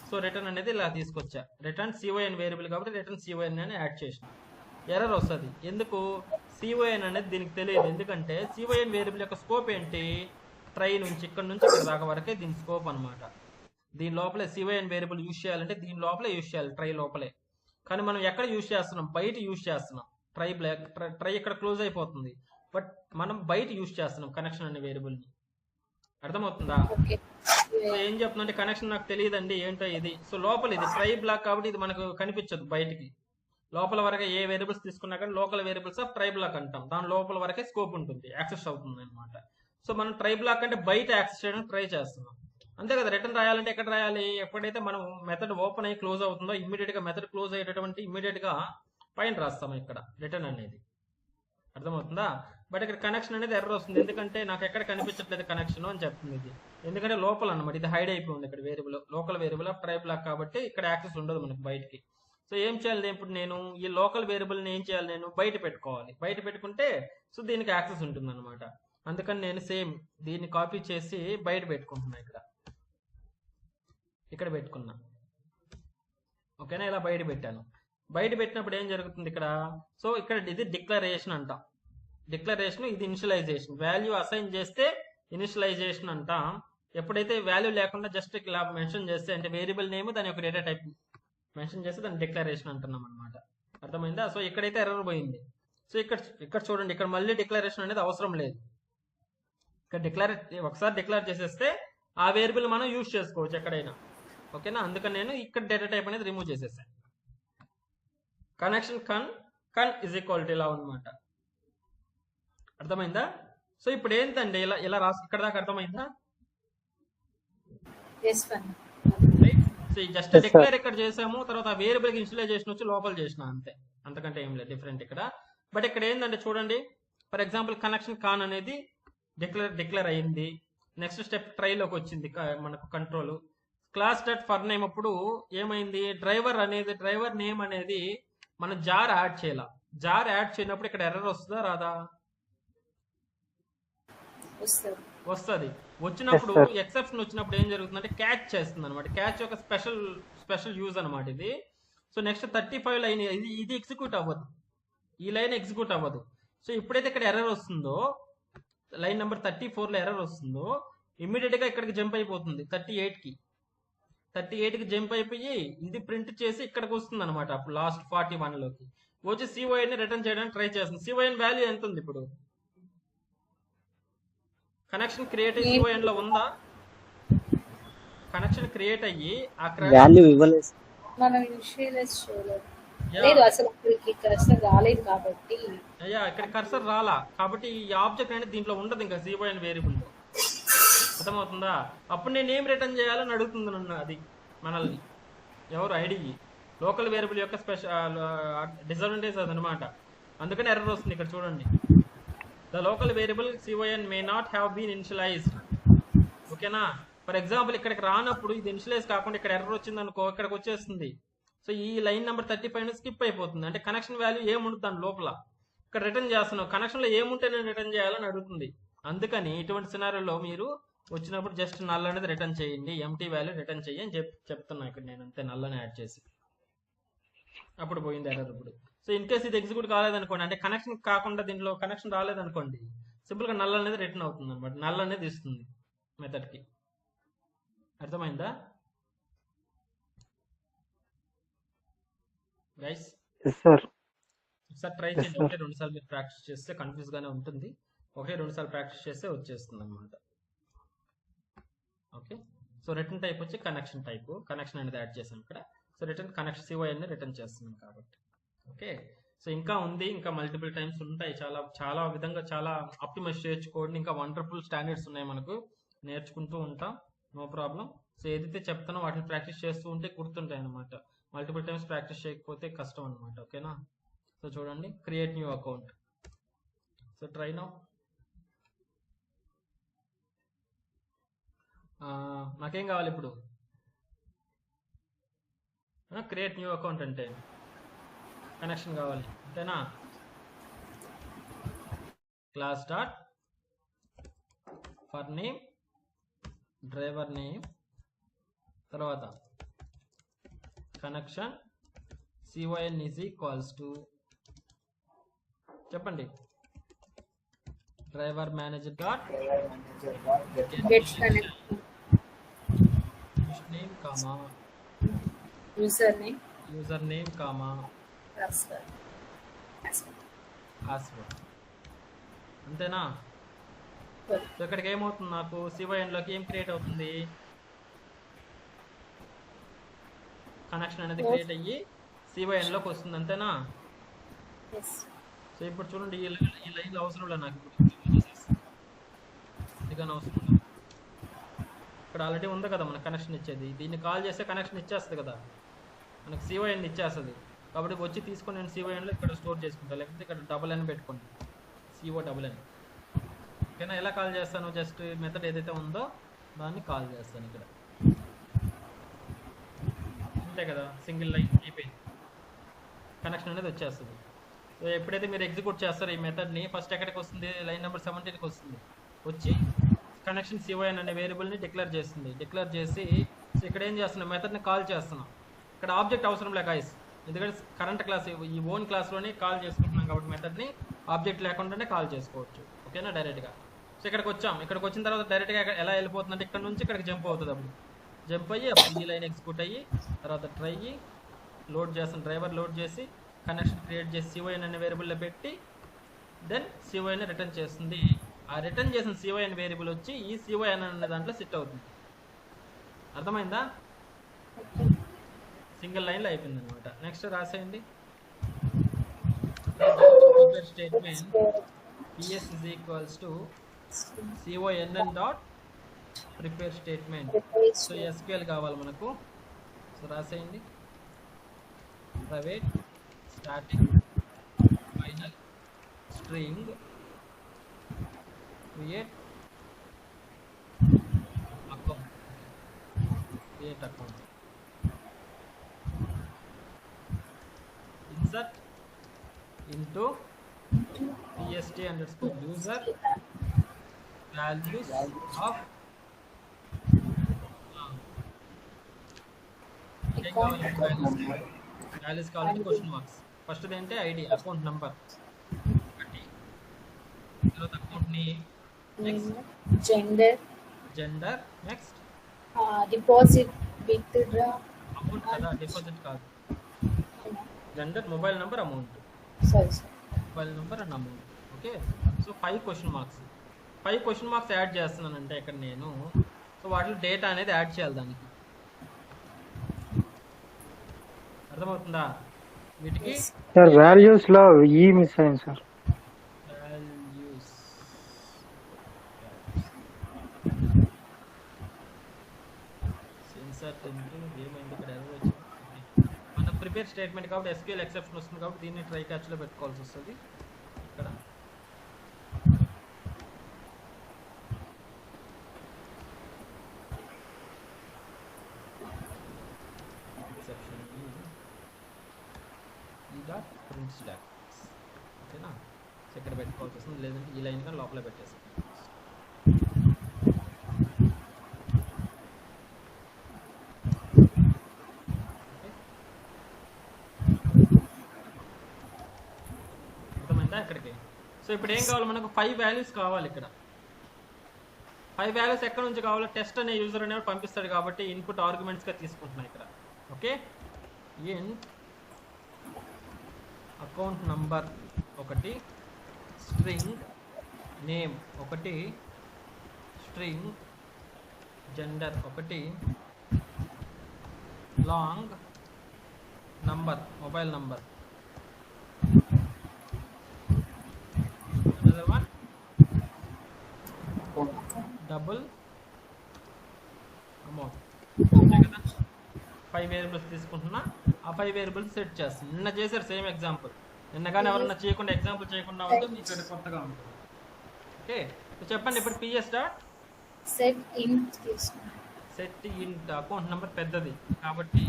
S1: సో రిటర్న్ అనేది ఇలా తీసుకొచ్చా, రిటర్న్ సిఓఎన్ వేరియబుల్ కాబట్టి రిటర్న్ సిఓఎన్ అని యాడ్ చేసిన. ఎర్రర్ వస్తుంది ఎందుకు? సిఓఎన్ అనేది దీనికి తెలియదు, ఎందుకంటే సిఓఎన్ వేరియబుల్ యొక్క స్కోప్ ఏంటి? ట్రై నుంచి ఇక్కడ నుంచి ఇక్కడ దాకా వరకే దీని స్కోప్ అనమాట. దీని లోపలే సిఓఎన్ వేరియబుల్ యూజ్ చేయాలంటే దీని లోపలే యూజ్ చేయాలి, ట్రై లోపలే. కానీ మనం ఎక్కడ యూజ్ చేస్తున్నాం? బయట యూజ్ చేస్తున్నాం. ట్రై ఇక్కడ క్లోజ్ అయిపోతుంది, బట్ మనం బయట యూజ్ చేస్తున్నాం కనెక్షన్ అనే వేరియబుల్ ని. అర్థమవుతుందా? సో ఏం చెప్తుందంటే కనెక్షన్ నాకు తెలియదండి ఏంటో ఇది. సో లోపల ఇది ట్రై బ్లాక్ కాబట్టి ఇది మనకు కనిపించదు బయటికి. లోపల వరకే ఏ వేరియబుల్స్ తీసుకున్నా కానీ local variables of try block అంటాం, దాని లోపల వరకే స్కోప్ ఉంటుంది, యాక్సెస్ అవుతుంది అనమాట. సో మనం ట్రై బ్లాక్ అంటే బయట యాక్సెస్ చేయడానికి ట్రై చేస్తున్నాం. అంతే కదా. రిటర్న్ రాయాలంటే ఎక్కడ రాయాలి? ఎప్పుడైతే మనం మెథడ్ ఓపెన్ అయ్యి క్లోజ్ అవుతుందో ఇమ్మీడియట్ గా మెథడ్ క్లోజ్ అయ్యేటటువంటి ఇమ్మీడియట్ గా పైన రాస్తాం ఇక్కడ రిటర్న్ అనేది. అర్థమవుతుందా? బట్ ఇక్కడ కనెక్షన్ అనేది ఎర్రర్ వస్తుంది. ఎందుకంటే నాకు ఎక్కడ కనిపించట్లేదు కనెక్షన్ అని చెప్తుంది ఇది. ఎందుకంటే లోపల అన్నమాట ఇది హైడ్ అయిపోయింది ఇక్కడ variable, local variable of try block కాబట్టి ఇక్కడ యాక్సెస్ ఉండదు మనకి బయటికి. సో ఏం చేయాలి ఇప్పుడు నేను ఈ లోకల్ వేరియబుల్ని ఏం చేయాలి, నేను బయట పెట్టుకోవాలి. బయట పెట్టుకుంటే సో దీనికి యాక్సెస్ ఉంటుంది అనమాట. అందుకని నేను సేమ్ దీన్ని కాపీ చేసి బయట పెట్టుకుంటున్నా. ఇక్కడ పెట్టుకున్నా. ఓకేనా? ఇలా బయట పెట్టాను. బయట పెట్టినప్పుడు ఏం జరుగుతుంది ఇక్కడ? సో ఇక్కడ ఇది డిక్లరేషన్ అంట. డిక్లరేషన్ ఇది ఇనిషియలైజేషన్. వాల్యూ అసైన్ చేస్తే ఇనిషియలైజేషన్ అంట. ఎప్పుడైతే వాల్యూ లేకుండా జస్ట్ ఇలా మెన్షన్ చేస్తే అంటే వేరియబుల్ నేమ్ దాని యొక్క డేటా టైప్ మెన్షన్ చేస్తే దాన్ని డిక్లరేషన్ అంటున్నాం అనమాట. అర్థమైందా? సో ఇక్కడైతే ఎర్రర్ పోయింది. సో ఇక్కడ చూడండి, ఇక్కడ మళ్ళీ డిక్లరేషన్ అనేది అవసరం లేదు. ఇక్కడ ఒకసారి డిక్లేర్ చేసేస్తే ఆ వేరియబుల్ మనం యూజ్ చేసుకోవచ్చు ఎక్కడైనా. ఓకేనా? అందుకని నేను ఇక్కడ డేటా టైప్ అనేది రిమూవ్ చేసేసాను. కనెక్షన్ కన్ ఇజ్ ఈక్వల్ టు ఇలా అనమాట. అర్థమైందా? సో ఇప్పుడు ఏంటండి ఇలా రాసి ఇక్కడ దాకా అర్థమైందా? సో జస్ట్ డిక్లేర్ ఇక్కడ చేసాము, తర్వాత వేరియబుల్ కి ఇనిషియలైజేషన్ వచ్చి లోపల చేసిన అంతే, అంతకంటే ఏం లేదు డిఫరెంట్ ఇక్కడ. బట్ ఇక్కడ ఏంటంటే చూడండి, ఫర్ ఎగ్జాంపుల్ కనెక్షన్ కాన్ అనేది డిక్లేర్ అయ్యింది. నెక్స్ట్ స్టెప్ ట్రైలోకి వచ్చింది మనకు control. Class dot for name అప్పుడు ఏమైంది, డ్రైవర్ నేమ్ అనేది మనం జార్ యాడ్ చేయాల. జార్ యాడ్ చేయనప్పుడు ఇక్కడ ఎర్రర్ వస్తుందా రాదా? వస్తుంది. వచ్చినప్పుడు ఎక్సెప్షన్ వచ్చినప్పుడు ఏం జరుగుతుందంటే క్యాచ్ చేస్తుంది అనమాట. క్యాచ్ ఒక స్పెషల్ యూజ్ అనమాట ఇది. సో నెక్స్ట్ 35 లైన్ ఇది ఎగ్జిక్యూట్ అవ్వదు, ఈ లైన్ ఎగ్జిక్యూట్ అవ్వదు. సో ఎప్పుడైతే ఇక్కడ ఎర్రర్ వస్తుందో, లైన్ నెంబర్ 34 లో ఎర్రర్ వస్తుందో, ఇమ్మీడియట్ గా ఇక్కడికి జంప్ అయిపోతుంది 38 కి జంప్ అయిపోయి ఇది ప్రింట్ చేసి ఇక్కడికి వస్తుంది అనమాట. అప్పుడు లాస్ట్ 41 లోకి వచ్చి సిఓఎన్ ని రిటర్న్ చేయడానికి ట్రై చేస్తుంది. సిఓఎన్ వాల్యూ ఎంత ఉంది ఇప్పుడు? కనెక్షన్ క్రియేట్ అయ్యి సిఓఎన్ లో ఉందా? కనెక్షన్ క్రియేట్ అయ్యి
S2: వాల్యూ ఇవ్వలేదు,
S3: మనం ఇనిషియలైజ్ చేయలేదు. లేదు అసలు ఇక్కడికి కర్సర్ రాలేదు కాబట్టి.
S1: అయ్యా ఇక్కడ కర్సర్ రాలా కాబట్టి ఈ ఆబ్జెక్ట్ అనేది దీంట్లో ఉండదు ఇంకా సిఓఎన్ వేరియబుల్ లో. అర్థమవుతుందా? అప్పుడు నేను ఏం రిటర్న్ చేయాలని అడుగుతుంది నన్ను. అది మనల్ని ఎవరు ఐడి లోకల్ వేరియబుల్ యొక్క స్పెషల్ డిసడ్వాంటేజ్ అదనమాట. అందుకని ఎర్రర్ వస్తుంది ఇక్కడ చూడండి. The local variable CON may not have been initialized. ఓకేనా? ఫర్ ఎగ్జాంపుల్ ఇక్కడికి రానప్పుడు ఇది ఇనిషియలైజ్ కాకుండా ఇక్కడ ఎర్రర్ వచ్చింది అనుకో, ఇక్కడికి వచ్చేస్తుంది. సో ఈ లైన్ నెంబర్ 35 స్కిప్ అయిపోతుంది. అంటే కనెక్షన్ వాల్యూ ఏముంటుంది దాని లోపల. ఇక్కడ రిటర్న్ చేస్తున్నావు, కనెక్షన్ లో ఏముంటే నేను రిటర్న్ చేయాలని అడుగుతుంది. అందుకని ఇటువంటి సినారియోలో మీరు వచ్చినప్పుడు జస్ట్ నల్ అనేది రిటర్న్ చేయండి, ఎంటీ వాల్యూ రిటర్న్ చేయి అని చెప్తున్నా ఇక్కడ నేను. అంతే, నల్ అని యాడ్ చేసి అప్పుడు పోయింది ఎర్రర్. ఇప్పుడు సో ఇన్ కేస్ ఇది ఎగ్జిక్యూట్ కాలేదనుకోండి, అంటే కనెక్షన్ కాకుండా దీంట్లో కనెక్షన్ రాలేదనుకోండి, సింపుల్ గా నల్ అనేది రిటర్న్ అవుతుంది అనమాట. నల్ అనేది ఇస్తుంది మెథడ్ కి. అర్థమైందా గైస్? ఒకసారి ట్రై చేయండి. 1-2 సార్లు మీరు ప్రాక్టీస్ చేస్తే కన్ఫ్యూజ్ గానే ఉంటుంది. 1-2 సార్లు ప్రాక్టీస్ చేస్తే వచ్చేస్తుంది అనమాట. ఓకే, సో రిటర్న్ టైప్ వచ్చి కనెక్షన్ టైప్, కనెక్షన్ అనేది యాడ్ చేసాం ఇక్కడ. So return connection CON return చేస్తున్నాం కాబట్టి. ఓకే, సో ఇంకా ఉంది, ఇంకా మల్టిపుల్ టైమ్స్ ఉంటాయి, చాలా విధంగా చాలా ఆప్టిమైజ్ చేయొచ్చు కోడ్ని. ఇంకా వండర్ఫుల్ స్టాండర్డ్స్ ఉన్నాయి మనకు, నేర్చుకుంటూ ఉంటాం, నో ప్రాబ్లం. సో ఏదైతే చెప్తానో వాటిని ప్రాక్టీస్ చేస్తూ ఉంటే గుర్తుంటాయి అనమాట. మల్టిపుల్ టైమ్స్ ప్రాక్టీస్ చేయకపోతే కష్టం అనమాట. ఓకేనా? సో చూడండి, create new account. So try now. నాకేం కావాలి ఇప్పుడు? క్రియేట్ న్యూ అకౌంట్ అంటే కనెక్షన్ కావాలి, అంతేనా? Class dot for name, driver name, తర్వాత connection CON is equals to చెప్పండి driver manager dot
S3: get connect
S1: name comma
S3: user name
S1: comma password. అంతేనా? So ఇక్కడికి ఏమవుతుంది, నాకు సిఓఎన్ లోకి ఏం క్రియేట్ అవుతుంది, కనెక్షన్ అనేది క్రియేట్ అయ్యి సిఓఎన్ లోకి వస్తుంది. అంతేనా? సో ఇప్పుడు చూడండి, ఈ లైన్ అవసరం లేదు నాకు, ఇప్పుడు అవసరం లేదు. ఇక్కడ ఇక్కడ ఆల్రెడీ ఉంది కదా మనకు కనెక్షన్ ఇచ్చేది. దీన్ని కాల్ చేస్తే కనెక్షన్ ఇచ్చేస్తుంది కదా, మనకు CYN ఇచ్చేస్తుంది. కాబట్టి వచ్చి తీసుకొని నేను CYNలో ఇక్కడ స్టోర్ చేసుకుంటాను, లేకపోతే ఇక్కడ డబల్ n పెట్టుకోండి, CONN. ఓకేనా? ఎలా కాల్ చేస్తాను? జస్ట్ మెథడ్ ఏదైతే ఉందో దాన్ని కాల్ చేస్తాను ఇక్కడ, అంతే కదా. సింగిల్ లైన్ అయిపోయింది, కనెక్షన్ అనేది వచ్చేస్తుంది. సో ఎప్పుడైతే మీరు ఎగ్జిక్యూట్ చేస్తారో ఈ మెథడ్ని, ఫస్ట్ ఎక్కడికి వస్తుంది? లైన్ నెంబర్ 17కి వస్తుంది. వచ్చి కనెక్షన్ CYN అనే వేరియబుల్ని డిక్లేర్ చేస్తుంది. డిక్లేర్ చేసి ఇక్కడ ఏం చేస్తున్నాం? మెథడ్ని కాల్ చేస్తున్నాం. ఇక్కడ ఆబ్జెక్ట్ అవసరం లే గాయస్, ఎందుకంటే కరెంట్ క్లాస్ ఈ ఓన్ క్లాస్లోనే కాల్ చేసుకుంటున్నాం కాబట్టి మెథడ్ని ఆబ్జెక్ట్ లేకుండానే కాల్ చేసుకోవచ్చు. ఓకేనా? డైరెక్ట్గా. సో ఇక్కడికి వచ్చాం. ఇక్కడికి వచ్చిన తర్వాత డైరెక్ట్గా ఎలా వెళ్ళిపోతుందంటే ఇక్కడ నుంచి ఇక్కడికి జంప్ అవుతుంది. అప్పుడు జంప్ అయ్యి అప్పుడు ఈ లైన్ ఎగ్జిక్యూట్ అయ్యి తర్వాత ట్రై లోడ్ చేస్తాను, డ్రైవర్ లోడ్ చేసి కనెక్షన్ క్రియేట్ చేసి CYN అనే వేరియబుల్లో పెట్టి దెన్ CYN రిటర్న్ చేస్తుంది. ఆ రిటర్న్ చేసిన CYN వేరియబుల్ వచ్చి ఈ CYN అనే దాంట్లో సిట్ అవుతుంది. అర్థమైందా? సింగిల్ లైన్లో అయిపోయింది అనమాట. నెక్స్ట్ రాసేయండి. Statement PS is equals to CYNN dot prepare statement. So SQL కావాలి మనకు. సో రాసేయండి. Private static final string create account. Create account. Insert into PST underscore user values of values కావాలి క్వశ్చన్ మార్క్స్. ఫస్ట్ ఏంటంటే ID account number ఒకటి, తర్వాత account name, next gender, next
S3: deposit withdraw
S1: amount కదా, deposit కాదు, gender, mobile number, amount, mobile number and amount. Okay. So 5 question marks. 5 question marks add చేస్తున్నానంటే ఇక్కడ నేను, so వాటిలో data అనేది యాడ్ చేయాలి దానికి. అర్థమవుతుందా? వీటికి
S4: సార్ వాల్యూస్ లో ఈ మిస్ అయింది సార్.
S1: వాల్యూస్ సెన్సార్ ఏమైంది ఇక్కడ ఎర్రర్ వచ్చింది. మన ప్రిపేర్ స్టేట్మెంట్ కాబట్టి SQL ఎక్సెప్షన్ వస్తుంది కాబట్టి దీన్ని ట్రై క్యాచ్లో పెట్టుకోవాల్సి వస్తుంది. ఇక్కడ exception e dot print stock. ఓకేనా? సో ఇక్కడ పెట్టుకోవాల్సి వస్తుంది, లేదంటే ఈ లైన్ కానీ లోపల పెట్టేసి. ఇక్కడికి. సో ఇప్పుడు ఏం కావాలి మనకు? 5 వాల్యూస్ కావాలి. ఇక్కడ 5 వాల్యూస్ ఎక్కడ నుంచి కావాలో టెస్ట్ అనే యూజర్ అనేవి పంపిస్తాడు కాబట్టి ఇన్పుట్ ఆర్గ్యుమెంట్స్గా తీసుకుంటున్నాయి ఇక్కడ. ఓకే. ఇంట్ అకౌంట్ నంబర్ ఒకటి, స్ట్రింగ్ నేమ్ ఒకటి, స్ట్రింగ్ జెండర్ ఒకటి, long number mobile number, double amount. అంతే కదా? 5 వేరియబుల్స్ తీసుకుంటున్నా. ఆ 5 వేరియబుల్స్ సెట్ చేస్తాను. నిన్న చేశారు సేమ్ ఎగ్జాంపుల్. నిన్న కానీ ఎవరన్నా చేయకుండా ఎగ్జాంపుల్ చేయకుండా ఉంటే మీకు ఇక్కడ కొత్తగా ఉంటుంది. ఓకే. చెప్పండి ఇప్పుడు PS dot
S3: set
S1: int account number పెద్దది కాబట్టి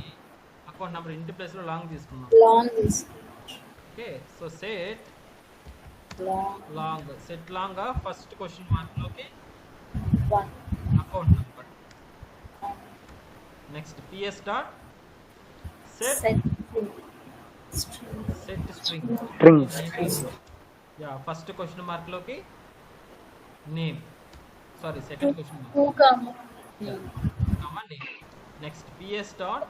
S1: అకౌంట్ నెంబర్ ఇంటి ప్లేస్లో లాంగ్ తీసుకున్నాం. Okay. So set long, set long first question మార్క్లోకి account number. Next PS dot set string. Yeah first question మార్క్లోకి name, sorry second question mark name. Next PS dot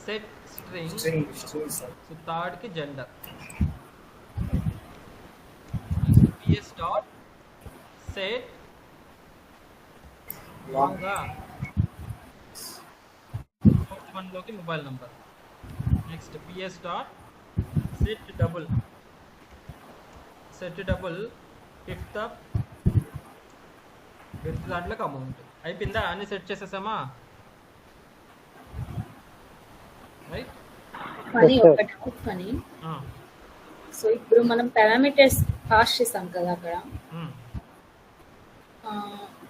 S1: set string, so third కి gender. Next PS dot set long fourth one లోకి mobile number. Next PS dot set double fifth దాంట్లోకి amount. అయిపోయిందా? అన్ని set చేసేసామా? Right.
S3: కానీ
S4: Yes, sir.
S3: ఒక doubt కానీ, so ఇప్పుడు మనం పారామీటర్స్ పాస్ చేసాం కదా అక్కడ. ఆ,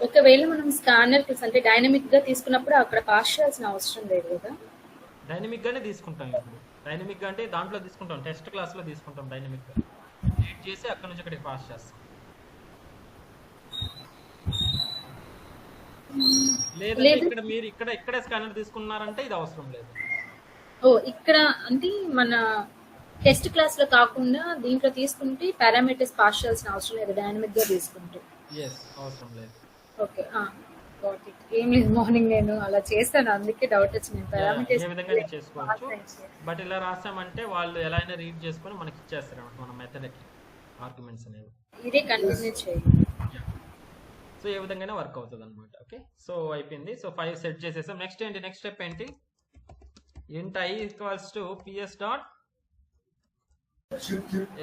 S3: ఒకవేళ మనం స్కానర్ అంటే డైనమిక్ గా తీసుకున్నప్పుడు అక్కడ పాస్ చేయాల్సిన అవసరం లేదు కదా?
S1: డైనమిక్ గానే తీసుకుంటాం. ఇప్పుడు డైనమిక్ గా అంటే దాంట్లో తీసుకుంటాం, టెస్ట్ క్లాస్ లో తీసుకుంటాం. డైనమిక్ గా రీడ్ చేసి అక్కడ నుంచి అక్కడికి పాస్ చేస్తాం. లేదంటే
S3: లేదు.
S1: ఇక్కడ మీరు ఇక్కడే స్కానర్ తీసుకున్నారంటే ఇది అవసరం లేదు.
S3: ఓ, ఇక్కడ అంటే మన టెస్ట్ క్లాస్ లో కాకుండా దీంట్లో తీసుకుంటే పారామీటర్స్ పాస్ చేయాల్సిన అవసరం లేదు డైనమిక్ గా తీసుకుంటే.
S1: అవసరం లేదు.
S3: Okay, got it. ఏం లేదు, మార్నింగ్ నేను అలా చేస్తాను, అందుకే డౌట్ వచ్చింది.
S1: ఏ విధంగా చేసుకోవచ్చు. బట్ ఇలా రాసామంటే వాళ్ళు ఎలా అయినా రీడ్ చేసుకొని మనకి ఇచ్చేస్తారు అన్నమాట మన మెథడ్కి ఆర్గ్యుమెంట్స్ అనేవి.
S3: ఇదే కంటిన్యూ చేయండి.
S1: సో ఏ విధంగానే వర్క్ అవుతుంది అనమాట. ఓకే, సో అయిపోయింది. సో 5 సెట్ చేసేసాం. నెక్స్ట్ ఏంటి? నెక్స్ట్ స్టెప్ ఏంటి? int I equals to ps dot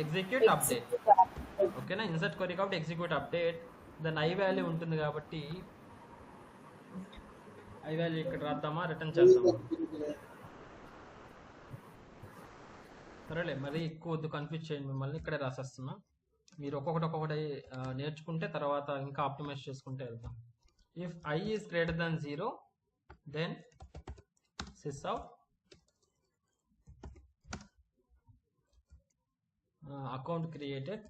S1: execute update. ఓకేనా? ఇన్సర్ట్ క్వరీ కాబట్టి ఎగ్జిక్యూట్ అప్డేట్. దాని ఐ వాల్యూ ఉంటుంది కాబట్టి ఐ వాల్యూ ఇక్కడ రాద్దామా, రిటర్న్ చేద్దామా? సరేలే, మరి ఎక్కువ వద్దు, కన్ఫ్యూజ్ చేయండి మిమ్మల్ని. ఇక్కడే రాసేస్తున్నా. మీరు ఒక్కొక్కటి నేర్చుకుంటే తర్వాత ఇంకా ఆప్టిమైజ్ చేసుకుంటే వెళ్తాం. If I is greater than 0 then sys of account created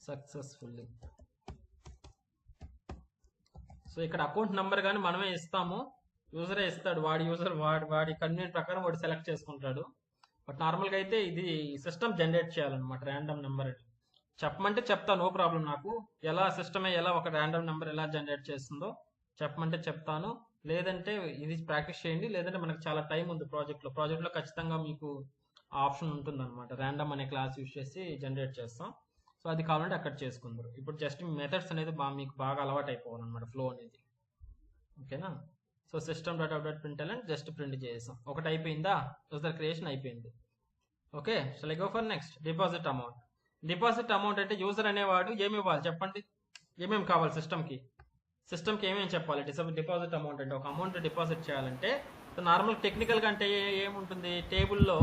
S1: successfully. So ఇక్కడ అకౌంట్ నెంబర్ కానీ మనమే ఇస్తాము, యూజరే ఇస్తాడు. వాడి కన్వీనియంట్ ప్రకారం వాడు సెలెక్ట్ చేసుకుంటాడు. బట్ నార్మల్గా అయితే ఇది సిస్టమ్ జనరేట్ చేయాలన్నమాట. ర్యాండమ్ నెంబర్ చెప్పమంటే చెప్తా, నో ప్రాబ్లం. నాకు ఎలా సిస్టమే ఎలా ఒక ర్యాండమ్ నెంబర్ ఎలా జనరేట్ చేస్తుందో చెప్పమంటే చెప్తాను. లేదంటే ఇది ప్రాక్టీస్ చేయండి. లేదంటే మనకు చాలా టైం ఉంది ప్రాజెక్ట్లో ఖచ్చితంగా మీకు ఆప్షన్ ఉంటుంది అనమాట. ర్యాండమ్ అనే క్లాస్ యూజ్ చేసి జనరేట్ చేస్తాం. సో అది కావాలంటే అక్కడ చేసుకుందరు. ఇప్పుడు జస్ట్ మెథడ్స్ అనేది మీకు బాగా అలవాటు అయిపోవాలన్నమాట, ఫ్లో అనేది. ఓకేనా? So system dot update print just print చేసాం. ఒకటి అయిపోయిందా? యూజర్ క్రియేషన్ అయిపోయింది. Okay, shall I go for next? Deposit amount. Deposit amount అంటే యూజర్ అనేవాడు ఏమి ఇవ్వాలి చెప్పండి? ఏమేమి కావాలి సిస్టమ్కి ఏమేమి చెప్పాలి? డిపాజిట్ అమౌంట్ అంటే ఒక అమౌంట్ డిపాజిట్ చేయాలంటే నార్మల్ టెక్నికల్గా అంటే ఏముంటుంది? టేబుల్లో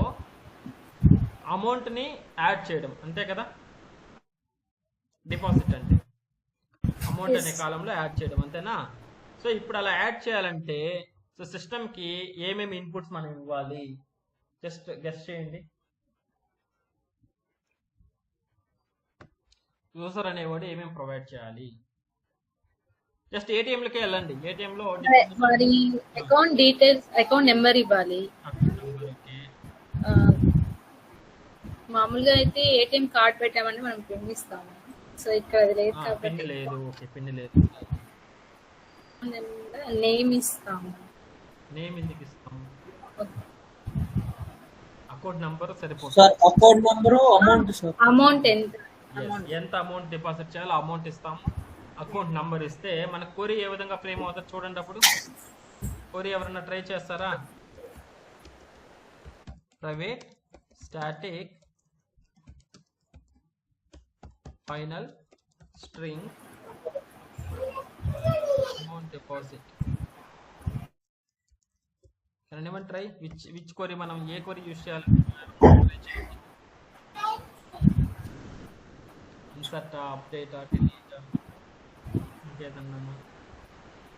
S1: అమౌంట్ని యాడ్ చేయడం, అంతే కదా? డిపాజిట్ అంటే అమౌంట్ అనే కాలంలో యాడ్ చేయడం, అంతేనా? సో ఇప్పుడు అలా యాడ్ చేయాలంటే సో సిస్టమ్కి ఏమేమి ఇన్పుట్స్ మనం ఇవ్వాలి? జస్ట్ గెస్ చేయండి. యూజర్ అనేవాడు ఏమేమి ప్రొవైడ్ చేయాలి? జస్ట్ ఏటీఎంలకే వెళ్ళండి. ఏటీఎంలో
S3: మరి అకౌంట్ డీటెయిల్స్, అకౌంట్ నెంబర్ ఇవ్వాలి. మామూలుగా అయితే ఏటీఎం కార్డ్ పెట్టామంటే మనం పిన్ ఇస్తాము. సో ఇక్కడ అది లేదు కాబట్టి
S1: పిన్ లేదు. ఓకే, పిన్ లేదు.
S3: నేమ్ ఇస్తాము.
S1: నేమ్ ఎందుకు ఇస్తాము? అకౌంట్ నంబర్ సరిపోతుంది.
S2: Sir account number, amount sir.
S3: Amount ఎంత
S1: అమౌంట్ డిపాజిట్ చేయాలో అమౌంట్ ఇస్తాము. అకౌంట్ నంబర్ ఇస్తే మన క్వరీ ఏ విధంగా ఫ్రేమ్ అవుతుంది చూడండి. అప్పుడు క్వరీ ఎవరన్నా ట్రై చేస్తారా? Private static final string amount deposit. Can anyone try? Which query మనం ఏ క్వరీ యూజ్ చేయాలి? ఇన్సర్ట్, అప్డేట్, డిలీట్, ఇంకేదన్నా?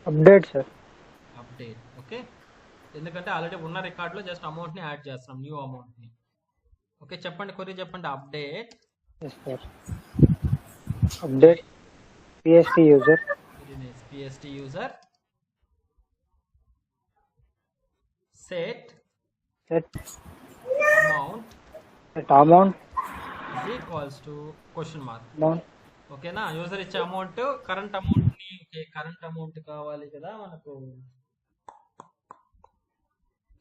S4: Update sir.
S1: అప్డేట్. ఓకే, ఎందుకంటే ఆల్రెడీ ఉన్న రికార్డులో జస్ట్ అమౌంట్ని యాడ్ చేస్తున్నాం, న్యూ అమౌంట్ని. ఓకే, చెప్పండి క్వరీ చెప్పండి. Update.
S4: Yes sir. Update PST user.
S1: PST user set
S4: amount
S1: is equals to question mark.
S4: Amount.
S1: ఓకేనా? యూజర్ ఇచ్చే అమౌంట్ కరెంట్ అమౌంట్ని, ఓకే కరెంట్ అమౌంట్ కావాలి కదా మనకు,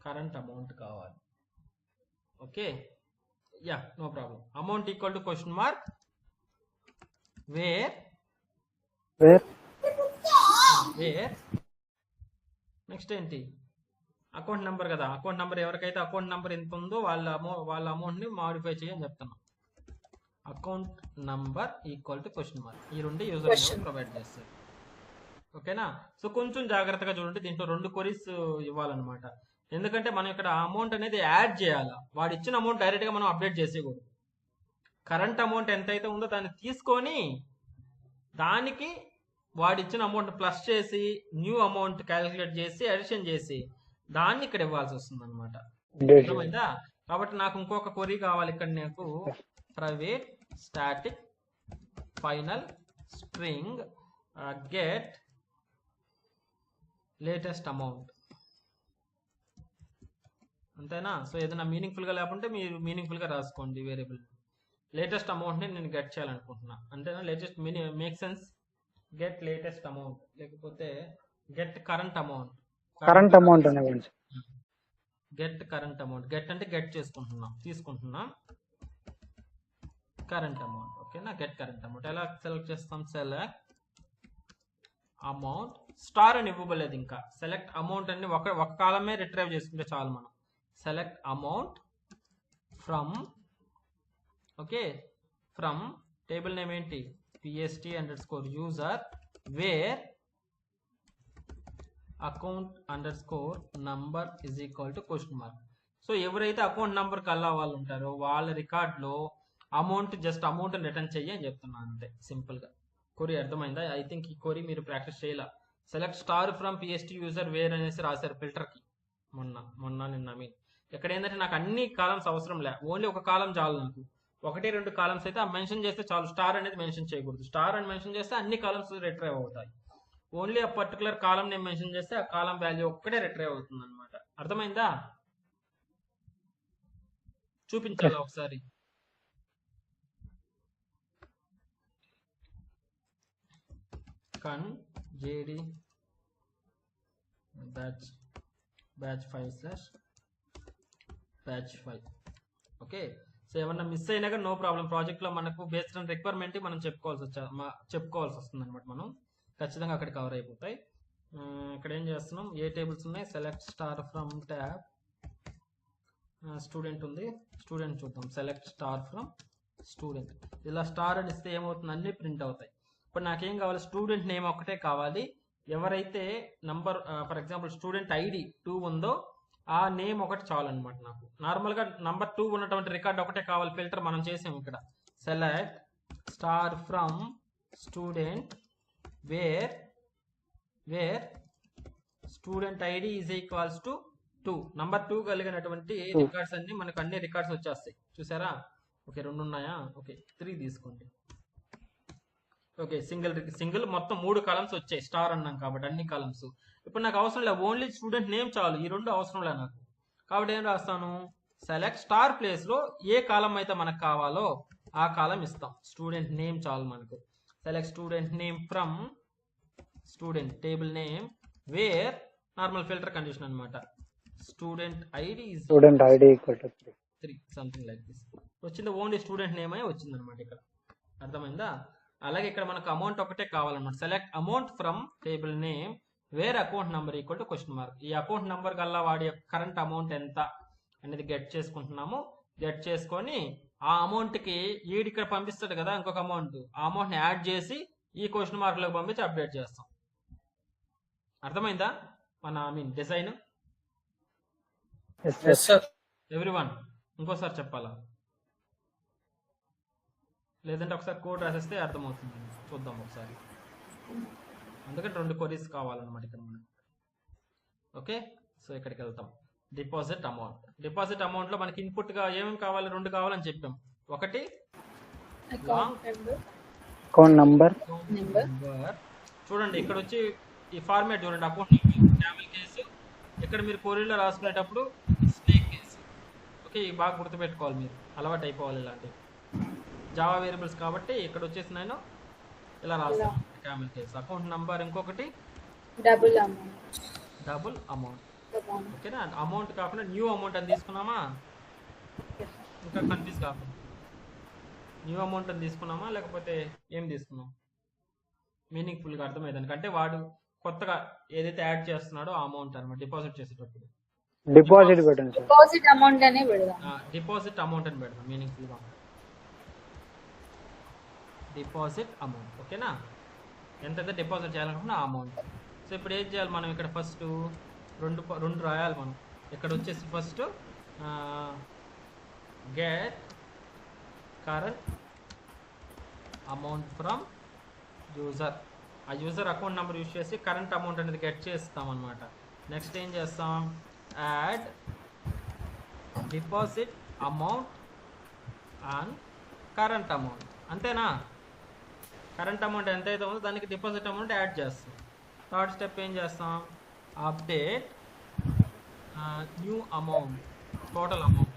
S1: కరెంట్ అమౌంట్ కావాలి. Okay, yeah, no problem. Amount equal to question mark where next ఏంటి? Account number కదా. Account number ఎవరికైతే అకౌంట్ నెంబర్ ఎంత ఉందో వాళ్ళ అమౌంట్ని మాడిఫై చేయని చెప్తున్నాం. Account number equal to question mark. ఈ రెండు యూజర్ ప్రొవైడ్ చేస్తారు. ఓకేనా. సో కొంచెం జాగ్రత్తగా చూడండి, దీంట్లో 2 క్వరీస్ ఇవ్వాలన్నమాట. ఎందుకంటే మనం ఇక్కడ అమౌంట్ అనేది యాడ్ చేయాలి. వాడు ఇచ్చిన అమౌంట్ డైరెక్ట్గా మనం అప్డేట్ చేసేయకూడదు. కరెంట్ అమౌంట్ ఎంతైతే ఉందో దాన్ని తీసుకొని దానికి వాడు ఇచ్చిన అమౌంట్ ప్లస్ చేసి న్యూ అమౌంట్ క్యాలిక్యులేట్ చేసి అడిషన్ చేసి దాన్ని ఇక్కడ ఇవ్వాల్సి వస్తుంది అనమాట. అర్థమైందా? కాబట్టి నాకు ఇంకొక క్వరీ కావాలి ఇక్కడ. నాకు private static final string get latest amount, అంతేనా. సో ఏదైనా మీనింగ్ఫుల్ గా లేకుంటే మీరు మీనింగ్ఫుల్ గా రాసుకోండి వేరియబుల్. లేటెస్ట్ అమౌంట్ ని నేను గెట్ చేయాలనుకుంటున్నా, అంతేనా. Latest make sense, get latest amount, లేకపోతే get current amount.
S4: Current amount అనేవండి.
S1: గెట్ కరెంట్ అమౌంట్, గెట్ అంటే గెట్ చేసుకుంటున్నాం, తీసుకుంటున్నాం కరెంట్ అమౌంట్. ఓకేనా. గెట్ కరెంట్ అమౌంట్ ఎలా సెలెక్ట్ చేస్తాం? సెలెక్ట్ అమౌంట్, స్టార్ అని ఇవ్వబలేదు ఇంకా. సెలెక్ట్ అమౌంట్ అని ఒక కాలమే రిట్రైవ్ చేసుకుంటే చాలు మనం. Select amount from, okay, from table name ఏంటి? PST_user where account underscore number is equal to question mark. So ఎవరైతే అకౌంట్ నంబర్ కల్లా వాళ్ళు ఉంటారో వాళ్ళ రికార్డ్లో అమౌంట్, జస్ట్ అమౌంట్ రిటర్న్ చెయ్యి అని చెప్తున్నాను అంతే, సింపుల్గా. కొరీ అర్థమైందా? ఐ థింక్ ఈ కొరీ మీరు ప్రాక్టీస్ చేయాల. Select star from PST_user wear అనేసి రాశారు ఫిల్టర్కి నిన్న మీన్. ఇక్కడ ఏంటంటే నాకు అన్ని కాలమ్స్ అవసరం లే, ఓన్లీ ఒక కాలం చాలు నాకు. 1-2 కాలమ్స్ అయితే మెన్షన్ చేస్తే చాలు, స్టార్ అనేది మెన్షన్ చేయకూడదు. స్టార్ అని మెన్షన్ చేస్తే అన్ని కాలమ్స్ రిట్రైవ్ అవుతాయి. ఓన్లీ ఆ పర్టికులర్ కాలం నేను మెన్షన్ చేస్తే ఆ కాలం వాల్యూ ఒక్కటే రిట్రైవ్ అవుతుంది అనమాట. అర్థమైందా? చూపించాలా ఒకసారి? కన్ జేడి బ్యాచ్ 5/5. ఓకే. సో ఏమన్నా మిస్ అయినా కానీ నో ప్రాబ్లం. ప్రాజెక్ట్లో మనకు బేస్డ్ ఆన్ రిక్వైర్మెంట్ మనం చెప్పుకోవాల్సి వస్తుంది అనమాట. మనం ఖచ్చితంగా అక్కడ కవర్ అయిపోతాయి. ఇక్కడ ఏం చేస్తున్నాం? ఏ టేబుల్స్ ఉన్నాయి? Select star from tab, student ఉంది, స్టూడెంట్ చూద్దాం. Select star from student. ఇలా స్టార్ అని ఇస్తే ఏమవుతుంది? అన్ని ప్రింట్ అవుతాయి. ఇప్పుడు నాకేం కావాలి? స్టూడెంట్ నేమ్ ఒకటే కావాలి. ఎవరైతే number, for example student ID 2 ఉందో ఆ నేమ్ ఒకటి చాలు అనమాట నాకు. నార్మల్గా నంబర్ 2 ఉన్నటువంటి రికార్డ్ ఒకటే కావాలి. ఫిల్టర్ మనం చేసాం ఇక్కడ. Select star from student where student ID is equals to 2. Number 2 కలిగినటువంటి రికార్డ్స్ అన్ని మనకు అన్ని రికార్డ్స్ వచ్చేస్తాయి. చూసారా? ఓకే, 2 ఉన్నాయా? ఓకే, 3 తీసుకోండి. ఓకే, సింగిల్ మొత్తం 3 కాలమ్స్ వచ్చాయి, స్టార్ అన్నాం కాబట్టి అన్ని కాలమ్స్. ఇప్పుడు నాకు అవసరం లేదు, ఓన్లీ స్టూడెంట్ నేమ్ చాలు. ఈ 2 అవసరం లేదు నాకు. కాబట్టి ఏం రాస్తాను? సెలెక్ట్ స్టార్ ప్లేస్లో ఏ కాలం అయితే మనకు కావాలో ఆ కాలం ఇస్తాం. స్టూడెంట్ నేమ్ చాలు మనకు. Select student name from student table name where normal filter condition అనమాట. Student ID equal to 3 something like this వచ్చింది. ఓన్లీ స్టూడెంట్ నేమ్ అయి వచ్చింది అనమాట ఇక్కడ. అర్థమైందా? అలాగే ఇక్కడ మనకు అమౌంట్ ఒకటే కావాలన్నమాట. Select amount from table name where account number equal to question mark. ఈ అకౌంట్ నెంబర్ కల్లా వాడి కరెంట్ అమౌంట్ ఎంత అనేది గెట్ చేసుకుంటున్నాము. గెట్ చేసుకొని ఆ అమౌంట్కి ఈడు ఇక్కడ పంపిస్తాడు కదా ఇంకొక అమౌంట్, ఆ అమౌంట్ని యాడ్ చేసి ఈ క్వశ్చన్ మార్క్లోకి పంపించి అప్డేట్ చేస్తాం. అర్థమైందా మన డిజైన్? ఎవ్రీవన్ ఇంకోసారి చెప్పాలా? లేదంటే ఒకసారి కోడ్ రాసేస్తే అర్థమవుతుంది. చూద్దాం ఒకసారి. అందుకని 2 క్వరీస్ కావాలన్నమాట ఇక్కడ మనకి. ఓకే, సో ఇక్కడికి వెళ్తాం. డిపాజిట్ అమౌంట్లో మనకి ఇన్పుట్గా ఏమేమి కావాలి? 2 కావాలని చెప్పాం. ఒకటి
S4: అకౌంట్ నంబర్.
S1: చూడండి ఇక్కడ వచ్చి ఈ ఫార్మాట్ చూడండి. అకౌంట్ నెంబర్ క్యామెల్ కేసు, ఇక్కడ మీరు కొరీలో రాసుకునేటప్పుడు స్నేక్ కేసు. ఓకే, ఇవి బాగా గుర్తుపెట్టుకోవాలి, మీరు అలవాటు అయిపోవాలి ఇలాంటివి. జావా వేరియబుల్స్ కాబట్టి ఇక్కడ వచ్చేసి నేను ఇలా రాస్తాను క్యామెల్ కేసు. అకౌంట్ నంబర్, ఇంకొకటి డబుల్ అమౌంట్. ఓకేనా? అమౌంట్ కాకుండా న్యూ అమౌంట్ అని తీసుకున్నామా? ఇంకా కన్ఫ్యూజ్ కాకుండా న్యూ అమౌంట్ అని తీసుకున్నామా లేకపోతే ఏం తీసుకున్నాం? మీనింగ్ఫుల్గా అర్థమైంది. అంటే వాడు కొత్తగా ఏదైతే యాడ్ చేస్తున్నాడో ఆ అమౌంట్ అనమాట. డిపాజిట్ చేసేటప్పుడు డిపాజిట్ అమౌంట్ అని పెడదాం మీనింగ్ఫుల్గా. Deposit amount. ఓకేనా? ఎంతైతే డిపాజిట్ చేయాలనుకున్నా ఆ అమౌంట్. సో ఇప్పుడు ఏం చేయాలి మనం ఇక్కడ ఫస్ట్ రెండు రాయాలి మనం. ఇక్కడ వచ్చేసి first get current amount from user. ఆ యూజర్ అకౌంట్ నెంబర్ యూజ్ చేసి కరెంట్ అమౌంట్ అనేది గెట్ చేస్తాం అనమాట. నెక్స్ట్ ఏం చేస్తాం, add deposit amount on current amount. అంతేనా? కరెంట్ అమౌంట్ ఎంతైతే ఉందో దానికి డిపాజిట్ అమౌంట్ యాడ్ చేస్తాం. థర్డ్ స్టెప్ ఏం చేస్తాం, update new amount, total amount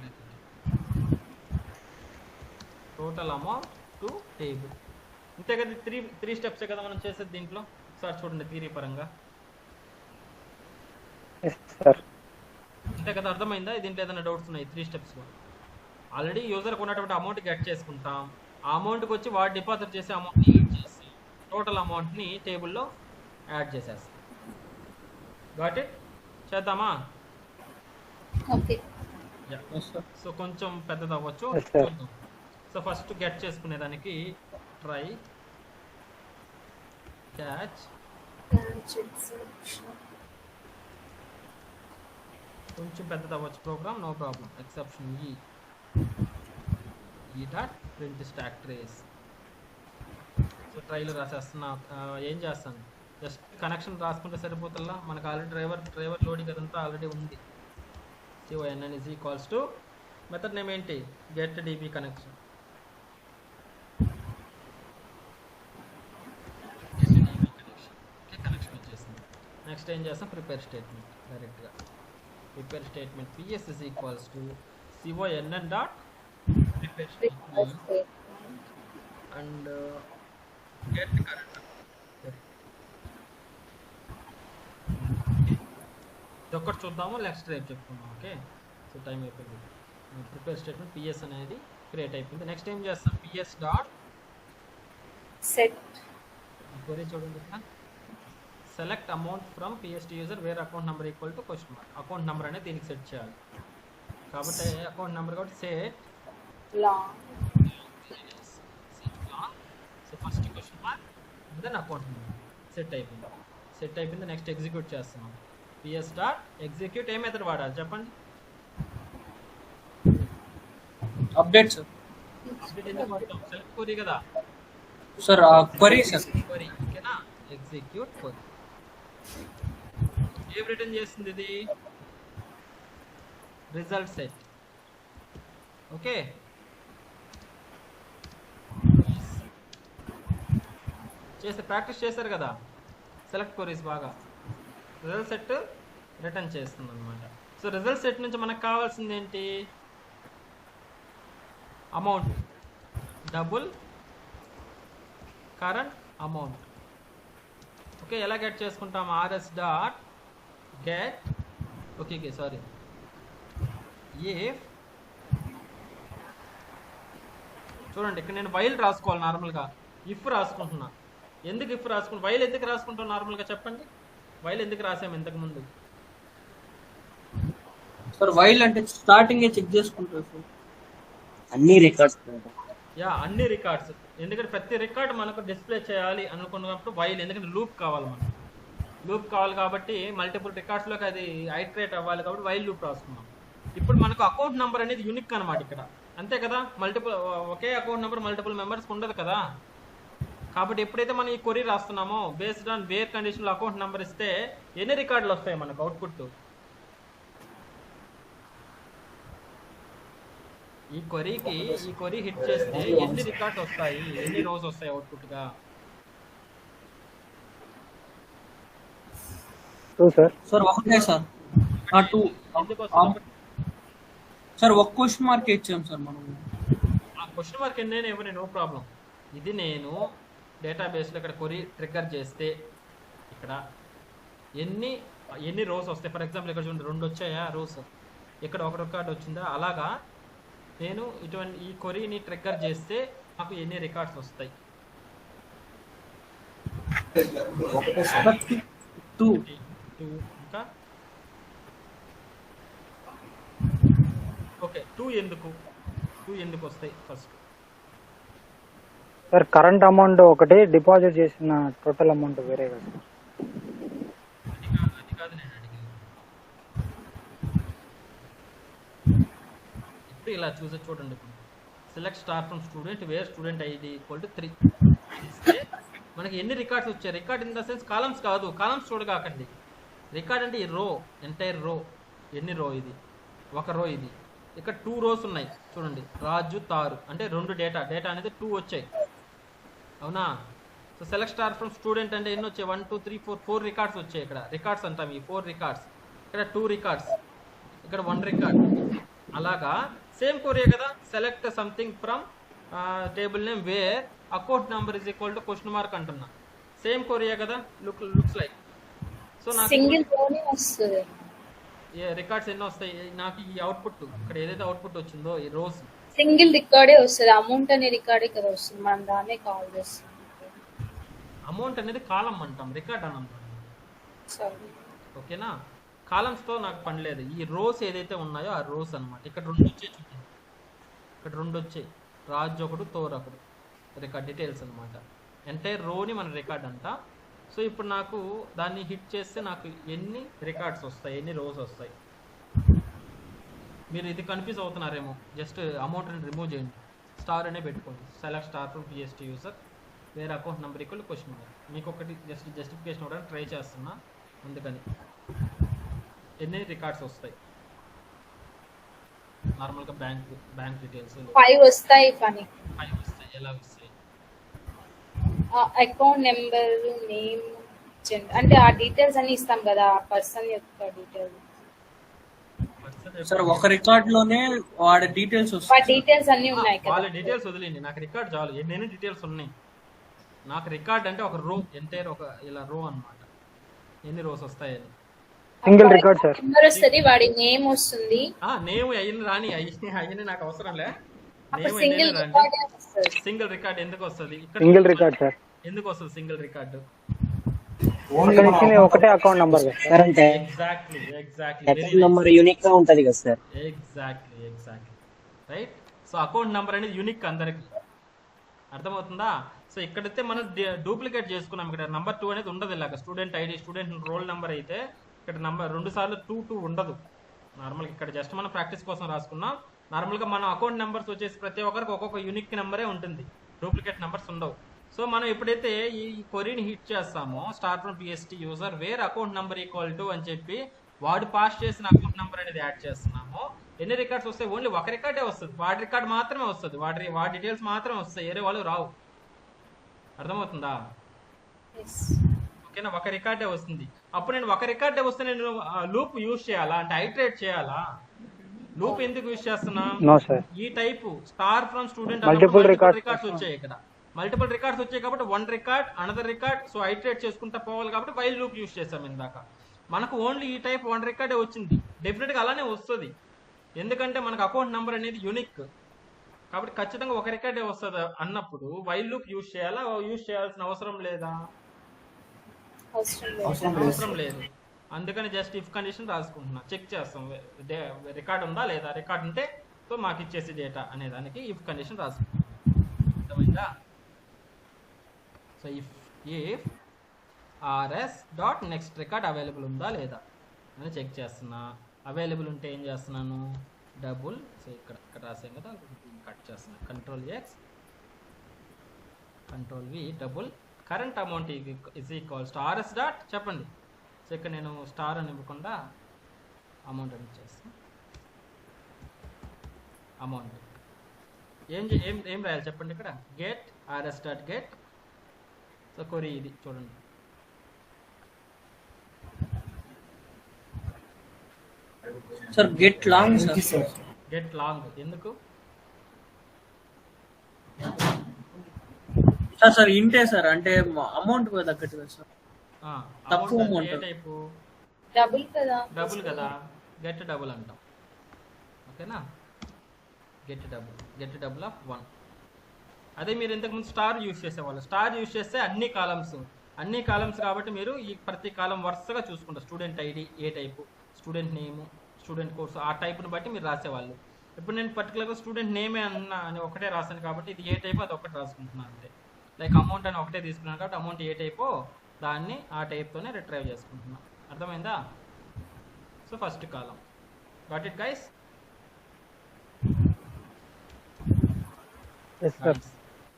S1: to table. అంతే కదా, త్రీ స్టెప్సే కదా మనం చేసేది దీంట్లో. ఒకసారి చూడండి థియరీ పరంగా. అంతే కదా, అర్థమైందా? దీంట్లో ఏదైనా డౌట్స్ ఉన్నాయి? 3 స్టెప్స్లో ఆల్రెడీ యూజర్కి ఉన్నటువంటి అమౌంట్ గెట్ చేసుకుంటాం. ఆ అమౌంట్కి వచ్చి వాడు డిపాజిట్ చేసే అమౌంట్ని యూజ్ చేసి టోటల్ అమౌంట్ని టేబుల్లో యాడ్ చేసేస్తాం. Got it? చేద్దామా?
S3: ఓకే.
S1: సో కొంచెం పెద్దది అవ్వచ్చు. సో ఫస్ట్ గెట్ చేసుకునేదానికి ట్రై క్యాచ్, కొంచెం పెద్దది అవ్వచ్చు program, no problem. Exception e dot print stack trace. So ట్రైలో రాసేస్తున్నా. ఏం చేస్తాను, జస్ట్ కనెక్షన్ రాసుకుంటే సరిపోతుందా? మనకు ఆల్రెడీ డ్రైవర్ లోడింగ్ అదంతా ఆల్రెడీ ఉంది. CONN is equals to method name ఏంటి, గెట్ DB కనెక్షన్. కనెక్షన్ వచ్చేసింది. నెక్స్ట్ ఏం చేస్తాం, ప్రిపేర్ స్టేట్మెంట్. డైరెక్ట్గా prepare statement PS is equals to CONN dot prepare statement and get current. ఒక్కటి చూద్దాము, నెక్స్ట్ రేపు చెప్పుకుందాం. ఓకే, సో టైం అయిపోయింది. ప్రిపేర్ స్టేట్మెంట్ PS అనేది క్రియేట్ అయిపోయింది. నెక్స్ట్ ఏం చేస్తాం, PS డాట్
S3: సెట్.
S1: క్వరీ చూడండి, select amount from PST user where account number equal to question mark. Account number అనేది దీనికి సెట్ చేయాలి కాబట్టి అకౌంట్ నెంబర్ కాబట్టి set
S3: long.
S1: So first question mark then account number set అయిపోయింది. Next execute చేస్తున్నాం. PS dot execute ఏ method వాడాలి చెప్పండి?
S2: Update sir.
S1: అప్డేట్ ఎందుకు వాడతాం? సెలెక్ట్ క్వరీ కదా
S2: సార్, క్వరీ సార్.
S1: క్వరీ ఓకేనా, ఎగ్జిక్యూట్ క్వరీ. ఏం రిటర్న్ చేస్తుంది ఇది? Result set. ఓకే, చేస్తే ప్రాక్టీస్ చేశారు కదా సెలెక్ట్ క్వరీస్ బాగా. రిజల్ట్ సెట్ రిటర్న్ చేస్తుంది అనమాట. సో రిజల్ట్ సెట్ నుంచి మనకు కావాల్సింది ఏంటి, amount, double current amount. Okay, ఎలా గెట్ చేసుకుంటాం, RS dot get. Okay sorry, if చూడండి ఇక్కడ నేను వైల్ రాసుకోవాలి నార్మల్గా, ఇఫ్ రాసుకుంటున్నా. ఎందుకు ఇఫ్ రాసుకుంటా, వైల్ ఎందుకు రాసుకుంటాం నార్మల్గా చెప్పండి? వైల్ ఎందుకు రాసాము ఇంతకు ముందు?
S2: సార్ వైల్ అంటే స్టార్టింగ్ చెక్ చేసుకుంటారు సార్,
S5: అన్ని రికార్డ్స్.
S1: అన్ని రికార్డ్స్. ఎందుకంటే ప్రతి రికార్డ్ మనకు డిస్ప్లే చేయాలి అనుకున్నప్పుడు వైల్, ఎందుకంటే లూప్ కావాలి మనకు. లూప్ కావాలి కాబట్టి మల్టిపుల్ రికార్డ్స్లోకి అది ఐటరేట్ అవ్వాలి కాబట్టి వైల్ లూప్ రాసుకున్నాం. ఇప్పుడు మనకు అకౌంట్ నెంబర్ అనేది యూనిక్ అనమాట ఇక్కడ, అంతే కదా? ఒకే అకౌంట్ నెంబర్ మల్టిపుల్ మెంబర్స్కి ఉండదు కదా. కాబట్టి ఎప్పుడైతే మనం ఈ క్వరీ రాస్తున్నామో బేస్డ్ ఆన్ వేర్ కండిషన్లో అకౌంట్ నెంబర్ ఇస్తే ఎన్ని రికార్డులు వస్తాయి మనకు అవుట్పుట్? ఈ క్వరీ హిట్ చేస్తే ఎన్ని రికార్డ్స్ వస్తాయి, ఎన్ని రోస్ వస్తాయి అవుట్పుట్గా?
S2: సార్ ఒకటే సార్, 2 సార్. ఒక క్వశ్చన్ మార్క్ ఇచ్చాం సార్ మనం.
S1: ఆ క్వశ్చన్ మార్క్ ఎన్నైనా ఇవ్వని, నో ప్రాబ్లం. ఇది నేను డేటాబేస్లో ఇక్కడ క్వరీ ట్రిగ్గర్ చేస్తే ఇక్కడ ఎన్ని రోస్ వస్తాయి? ఫర్ ఎగ్జాంపుల్ ఇక్కడ చూడండి 2 వచ్చాయా రోస్, ఇక్కడ ఒక రికార్డ్ వచ్చిందా? అలాగా నేను ఇటువంటి ఈ క్వరీని ట్రిగ్గర్ చేస్తే నాకు ఎన్ని రికార్డ్స్ వస్తాయి?
S2: 2
S1: ఇంకా ఓకే, 2 ఎందుకు వస్తాయి? ఫస్ట్
S4: సార్ కరెంట్ అమౌంట్ ఒకటి, డిపాజిట్ చేసిన టోటల్ అమౌంట్ వేరే కదా సార్?
S1: అది కాదు నేను అడిగింది. ఇప్పుడు ఇలా చూడండి. ఇప్పుడు select star from student where student ID equal to 3 ఇస్తే మనకి ఎన్ని రికార్డ్స్ వచ్చాయి? Record in the sense columns కాదు, కాలమ్స్ చూడకాకండి. రికార్డ్ అంటే ఈ రో, ఎంటైర్ రో. ఎన్ని రో? ఇది ఒక రో. ఇది ఇక్కడ 2 రోస్ ఉన్నాయి చూడండి. రాజు తారు అంటే 2 డేటా అనేది 2 వచ్చాయి, అవునా? So select star from student అంటే ఎన్ని వచ్చాయి? 1 2 3 4 రికార్డ్స్ వచ్చాయి. ఇక్కడ రికార్డ్స్ అంటాం, ఈ 4 రికార్డ్స్. ఇక్కడ 2 రికార్డ్స్, ఇక్కడ 1 రికార్డ్. అలాగా సేమ్ కోరియే కదా. Select something from table name where account number is equal to question mark అంటున్నా. సేమ్ కోరియే కదా, లుక్స్ లైక్. సో నాకు
S3: సింగిల్ రోనే వస్తుంది.
S1: రికార్డ్స్ ఎన్ని వస్తాయి నాకు? ఈ అవుట్పుట్ ఇక్కడ ఏదైతే అవుట్పుట్ వచ్చిందో ఈ రోస్
S3: సింగిల్ రికార్డే వస్తుంది. అమౌంట్ అనే రికార్డే కదా వస్తుంది. మనం దాన్నే కాల్ చేస్తాం.
S1: అమౌంట్ అనేది కాలం అంటాం, రికార్డ్ అని అంటాం. ఓకేనా? కాలమ్స్తో నాకు పని లేదు. ఈ రోస్ ఏదైతే ఉన్నాయో ఆ రోస్ అనమాట. ఇక్కడ 2 వచ్చాయి చూడండి, ఇక్కడ 2 వచ్చాయి. రాజు ఒకడు, తోర్ ఒకడు. రికార్డ్ డీటెయిల్స్ అనమాట. ఎంటైర్ రోని మన రికార్డ్ అంట. సో ఇప్పుడు నాకు దాన్ని హిట్ చేస్తే నాకు ఎన్ని రికార్డ్స్ వస్తాయి, ఎన్ని రోస్ వస్తాయి? మీరు ఇది కన్ఫ్యూజ్ అవుతున్నారేమో. జస్ట్ అమౌంట్ని రిమూవ్ చేయండి, స్టార్ అనే పెట్టుకోండి. Select star from PST user where account number equal question mark. మీకు ఒకటి జస్టిఫికేషన్ ఇవ్వడానికి ట్రై చేస్తున్నా, అందుకని. ఎన్ని రికార్డ్స్ వస్తాయి నార్మల్గా? బ్యాంక్ డీటెయిల్స్
S3: 5 వస్తాయి. పని
S1: 5 వస్తాయి. ఎలా వస్తాయి?
S3: అకౌంట్ నెంబర్, నేమ్, అంటే ఆ డీటెయిల్స్ అన్ని ఇస్తాం కదా, ఆ పర్సన్ యొక్క డీటెయిల్స్.
S2: సార్ ఒక రికార్డ్ లోనే వాడి డీటెయిల్స్
S3: ఆ
S2: వస్తాయి.
S3: డీటెయిల్స్ అన్ని ఉన్నాయి కదా.
S1: వాళ్ళ డీటెయిల్స్ వదిలేండి, నాకు రికార్డ్ చాలు. ఎన్ని డీటెయిల్స్ ఉన్నాయి నాకు? రికార్డ్ అంటే ఒక రో, ఎంటైర్ ఒక ఇలా రో అన్నమాట. ఎన్ని రోస్ వస్తాయని.
S4: Single record sir.
S3: నెంబర్ వస్తుంది, వాడి నేమ్ వస్తుంది.
S1: నేమ్ అయ్యింది రాని, అయ్యింది నాకు అవసరం లే.
S3: సింగిల్ రికార్డ్ వస్తుంది.
S1: సింగిల్ రికార్డ్ ఎందుకు వస్తుంది?
S4: Single record sir.
S1: ఎందుకు వస్తుంది సింగిల్ రికార్డు?
S4: అక్కడ ఇచ్చింది ఒకటే అకౌంట్ నంబర్ కదా
S5: సార్. అంటే
S1: ఎగ్జాక్ట్లీ
S5: అకౌంట్ నంబర్ యూనిక్ గా ఉంటది కదా sir.
S1: Exactly right. So account number అనేది యూనిక్ అందరికి, అర్థమవుతుందా? సో ఇక్కడైతే మనం డూప్లికేట్ చేసుకున్నాం. ఇక్కడ నెంబర్ 2 అనేది ఉండదు. ఇలాగ student ID, student roll number అయితే ఇక్కడ నెంబర్ 2 సార్లు 2 ఉండదు. నార్మల్గా ఇక్కడ జస్ట్ మనం ప్రాక్టీస్ కోసం రాసుకున్నాం. నార్మల్గా మన అకౌంట్ నెంబర్స్ వచ్చేసి ప్రతి ఒక్కరికి ఒక్కొక్క యూనిక్ నెంబరే ఉంటుంది, డూప్లికేట్ నెంబర్స్ ఉండవు. సో మనం ఎప్పుడైతే ఈ క్వరీని హిట్ చేస్తామో star from PST user where account number equal to అని చెప్పి వాడు పాస్ చేసిన అకౌంట్ నెంబర్ అనేది యాడ్ చేస్తున్నామో ఎన్ని రికార్డ్స్ వస్తాయి? ఓన్లీ ఒక రికార్డే వస్తుంది. వాడి రికార్డ్ మాత్రమే వస్తుంది, వాడి డీటెయిల్స్ మాత్రమే వస్తాయి, వేరే వాళ్ళు రావు. అర్థమవుతుందా? ఓకేనా? ఒక రికార్డే వస్తుంది. అప్పుడు నేను ఒక రికార్డే వస్తే నేను లూప్ యూజ్ చేయాలా అంటే ఐటరేట్ చేయాలా? లూప్ ఎందుకు యూజ్ చేస్తున్నా? ఈ type star from student
S4: multiple
S1: records వచ్చాయి. ఇక్కడ మల్టిపుల్ రికార్డ్స్ వచ్చాయి కాబట్టి 1 record another record, so iterate చేసుకుంటా పోవాలి కాబట్టి వైల్ లూప్ యూజ్ చేసాం ఇందాక. మనకు ఓన్లీ ఈ టైప్ 1 రికార్డే వచ్చింది. డెఫినెట్గా అలానే వస్తుంది, ఎందుకంటే మనకు అకౌంట్ నెంబర్ అనేది యూనిక్ కాబట్టి ఖచ్చితంగా ఒక రికార్డే వస్తుంది. అన్నప్పుడు వైల్ లూప్ యూజ్ చేయాలా? యూజ్ చేయాల్సిన అవసరం లేదా? అవసరం లేదు. అందుకని జస్ట్ ఇఫ్ కండిషన్ రాసుకుంటున్నా, చెక్ చేస్తాం రికార్డ్ ఉందా లేదా. రికార్డ్ ఉంటే సో మాకు ఇచ్చేసి డేటా అనే దానికి ఇఫ్ కండిషన్ రాసుకుంటాం. అర్థమైందా? So if RS dot next record available ఉందా లేదా అని చెక్ చేస్తున్నా. అవైలబుల్ ఉంటే ఏం చేస్తున్నాను? డబుల్, సో ఇక్కడ రాసాం కదా, కట్ చేస్తున్నా. Ctrl+X, Ctrl+V, double current amount is equals to RS dot చెప్పండి. సో ఇక్కడ నేను స్టార్ అని ఇవ్వకుండా అమౌంట్ అని చేస్తాను. అమౌంట్ ఏం రాయాలి చెప్పండి? ఇక్కడ get RS dot get. So కొరీ ఇది చూడండి.
S2: Sir get long sir.
S1: Get long ఎందుకు
S2: సార్? ఇంటే సార్ అంటే అమౌంట్ తగ్గట్టుగా సార్. తక్కువ అమౌంట్.
S1: ఏ టైపు?
S3: డబుల్ కదా.
S1: డబుల్ కదా, గెట్ డబుల్ అంటాం. ఓకేనా? Get double of 1. అదే మీరు ఇంతకుముందు స్టార్ యూజ్ చేసేవాళ్ళు. స్టార్ యూజ్ చేస్తే అన్ని కాలమ్స్ కాబట్టి మీరు ఈ ప్రతి కాలం వరుసగా చూసుకుంటారు. స్టూడెంట్ ఐడి ఏ type, student name, student course ఆ టైపుని బట్టి మీరు రాసేవాళ్ళు. ఇప్పుడు నేను పర్టికులర్గా స్టూడెంట్ నేమే అని ఒకటే రాశాను కాబట్టి ఇది ఏ టైప్ అది ఒకటి రాసుకుంటున్నాను అంతే. లైక్ అమౌంట్ అని ఒకటే తీసుకున్నాను కాబట్టి అమౌంట్ ఏ టైపో దాన్ని ఆ టైప్తోనే రిట్రైవ్ చేసుకుంటున్నాను. అర్థమైందా? So first column. Got it guys?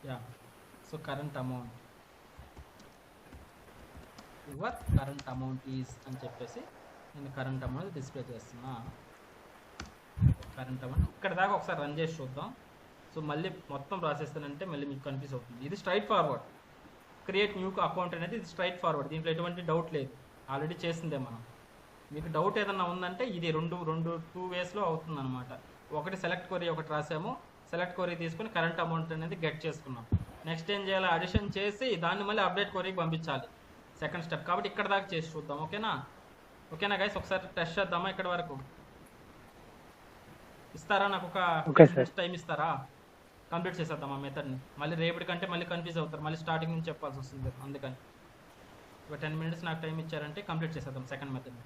S1: Yeah. So current amount, your current amount is అని చెప్పేసి నేను కరెంట్ అమౌంట్ డిస్ప్లే చేస్తున్నా. కరెంట్ అమౌంట్ ఇక్కడ దాకా ఒకసారి రన్ చేసి చూద్దాం. సో మళ్ళీ మొత్తం రాసేస్తానంటే మళ్ళీ మీకు కన్ఫ్యూజ్ అవుతుంది. ఇది straight forward. Create new account అనేది ఇది స్ట్రైట్ ఫార్వర్డ్, దీంట్లో ఎటువంటి డౌట్ లేదు, ఆల్రెడీ చేసిందే మనం. మీకు డౌట్ ఏదన్నా ఉందంటే ఇది టూ వేస్లో అవుతుంది అనమాట. ఒకటి సెలెక్ట్ క్వరీ ఒకటి రాసాము, సెలెక్ట్ క్వరీ తీసుకుని కరెంట్ అమౌంట్ అనేది గెట్ చేసుకున్నాం. నెక్స్ట్ ఏం చేయాలి, అడిషన్ చేసి దాన్ని మళ్ళీ అప్డేట్ క్వరీకి పంపించాలి, సెకండ్ స్టెప్. కాబట్టి ఇక్కడ దాకా చేసి చూద్దాం. ఓకేనా గైస్? ఒకసారి టెస్ట్ చేద్దామా? ఇక్కడ వరకు ఇస్తారా? నాకు ఒక టైం ఇస్తారా? కంప్లీట్ చేసేద్దాం ఆ మెథడ్ని. మళ్ళీ రేపటి కంటే మళ్ళీ కన్ఫ్యూజ్ అవుతారు, మళ్ళీ స్టార్టింగ్ నుంచి చెప్పాల్సి వస్తుంది. అందుకని ఒక 10 minutes నాకు టైం ఇచ్చారంటే కంప్లీట్ చేసేద్దాం సెకండ్ మెథడ్ని.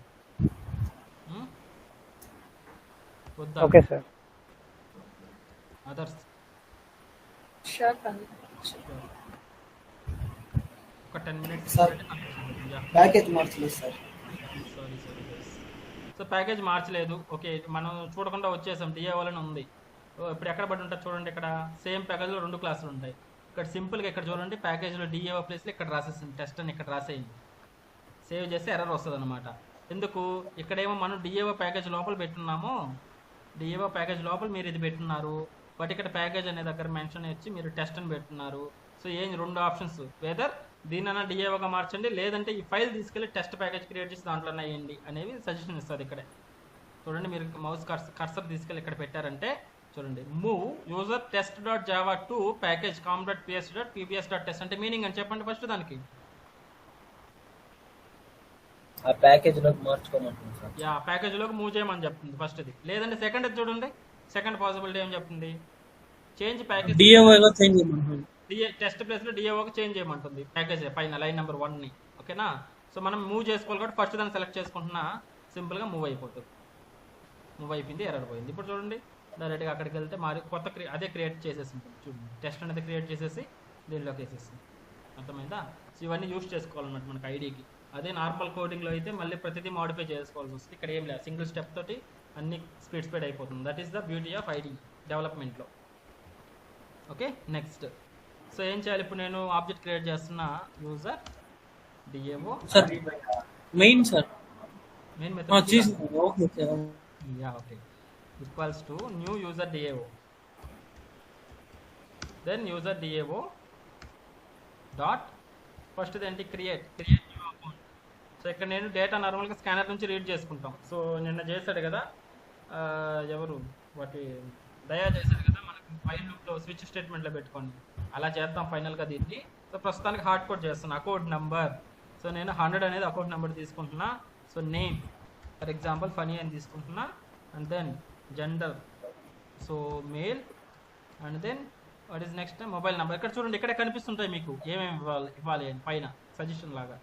S1: వద్దా?
S4: Okay sir.
S1: అదర్స్ ఒక 10 minutes
S6: ప్యాకేజ్ మార్చలేదు సార్.
S1: సారీ. సో ప్యాకేజ్ మార్చలేదు. ఓకే, మనం చూడకుండా వచ్చేసాం. డిఏ వాళ్ళని ఉంది. ఇప్పుడు ఎక్కడ పడి ఉంటుంది చూడండి, ఇక్కడ సేమ్ ప్యాకేజ్లో 2 క్లాసులు ఉంటాయి. ఇక్కడ సింపుల్గా ఇక్కడ చూడండి, ప్యాకేజ్లో డిఏఓ ప్లేస్లో ఇక్కడ రాసేసింది టెస్ట్ అని ఇక్కడ రాసేయండి. సేవ్ చేస్తే ఎర్రర్ వస్తుంది అనమాట. ఎందుకు? ఇక్కడేమో మనం డిఏఓ ప్యాకేజ్ లోపల పెట్టున్నాము, డిఏఓ ప్యాకేజ్ లోపల మీరు ఇది పెట్టున్నారు, బట్ ఇక్కడ ప్యాకేజ్ అనే దగ్గర మెన్షన్ వచ్చి మీరు టెస్ట్ అని పెట్టున్నారు. సో ఏం 2 ఆప్షన్స్, వెదర్ దీనైనా డిఏఓగా మార్చండి, లేదంటే ఈ ఫైల్ తీసుకెళ్ళి టెస్ట్ ప్యాకేజ్ క్రియేట్ చేసి దాంట్లోనే వేయండి అనేవి సజెషన్ ఇస్తుంది. ఇక్కడే చూడండి, మీరు మౌస్ కర్సర్ తీసుకెళ్ళి ఇక్కడ పెట్టారంటే చూడండి, move user test dot Java to package com dot PS dot PPS dot test అంటే మీనింగ్ అని చెప్పండి ఫస్ట్. దానికి
S2: ఆ ప్యాకేజ్ లోకి మార్చుకోమంటుంది సార్.
S1: యా, ప్యాకేజ్ లోకి మూవ్ చేయమని చెప్తుంది ఫస్ట్ ఇది. లేదంటే సెకండ్ చూడండి, సెకండ్ పాసిబిలిటీ ఏం చెప్తుంది, చేంజ్ ప్యాకేజ్
S2: డిఏఓగా చేంజ్ చేయమంటుంది.
S1: టెస్ట్ ప్లేస్ లో డిఏఓకి చేంజ్ చేయమంటుంది ప్యాకేజ్ పైన లైన్ నెంబర్ 1ని. ఓకేనా? సో మనం మూవ్ చేసుకోవాలి కాబట్టి ఫస్ట్ దాన్ని సెలెక్ట్ చేసుకుంటున్నా, సింపుల్గా మూవ్ అయిపోతుంది. మూవ్ అయిపోయింది, ఎర్రర్ పోయింది. ఇప్పుడు చూడండి, డైరెక్ట్గా అక్కడికి వెళ్తే మరి కొత్త అదే క్రియేట్ చేసేసింది. చూడండి, టెస్ట్ అనేది క్రియేట్ చేసేసి దీనిలోకి వేసేసింది. అర్థమైందా? సో ఇవన్నీ యూస్ చేసుకోవాలన్నమాట మనకి ఐడికి. అదే నార్మల్ కోడింగ్లో అయితే మళ్ళీ ప్రతిదీ మాడిఫై చేసుకోవాల్సి వస్తుంది. ఇక్కడ ఏం లేదు, సింగిల్ స్టెప్ తోటి అన్ని స్పీడ్ అయిపోతుంది. That is the beauty of ID డెవలప్మెంట్లో. Okay, next. సో ఏం చేయాలి ఇప్పుడు, నేను ఆబ్జెక్ట్ క్రియేట్ చేస్తున్నా, user DAO
S2: sir main sir
S1: main
S2: okay
S1: yeah okay equals to new user DAO, then user DAO dot first ఏంటి, create new account. So ఇక్కడ నేను data నార్మల్గా స్కానర్ నుంచి రీడ్ చేసుకుంటాం. సో నిన్న చేశాడు కదా ఎవరు వాటి దయా చేశాడు కదా, మనకు ఫైల్ లూప్లో స్విచ్ స్టేట్మెంట్లో పెట్టుకోండి, అలా చేద్దాం ఫైనల్గా దీన్ని. సో ప్రస్తుతానికి హార్డ్ కోడ్ చేస్తున్నా, అకౌంట్ నెంబర్. సో నేను 100 అనేది అకౌంట్ నెంబర్ తీసుకుంటున్నా. So name for example funny అని తీసుకుంటున్నా, and then gender so male, and then what is next mobile number. ఇక్కడ చూడండి, ఇక్కడే కనిపిస్తుంటాయి మీకు ఏమేమి ఇవ్వాలి అని పైన సజెషన్ లాగా.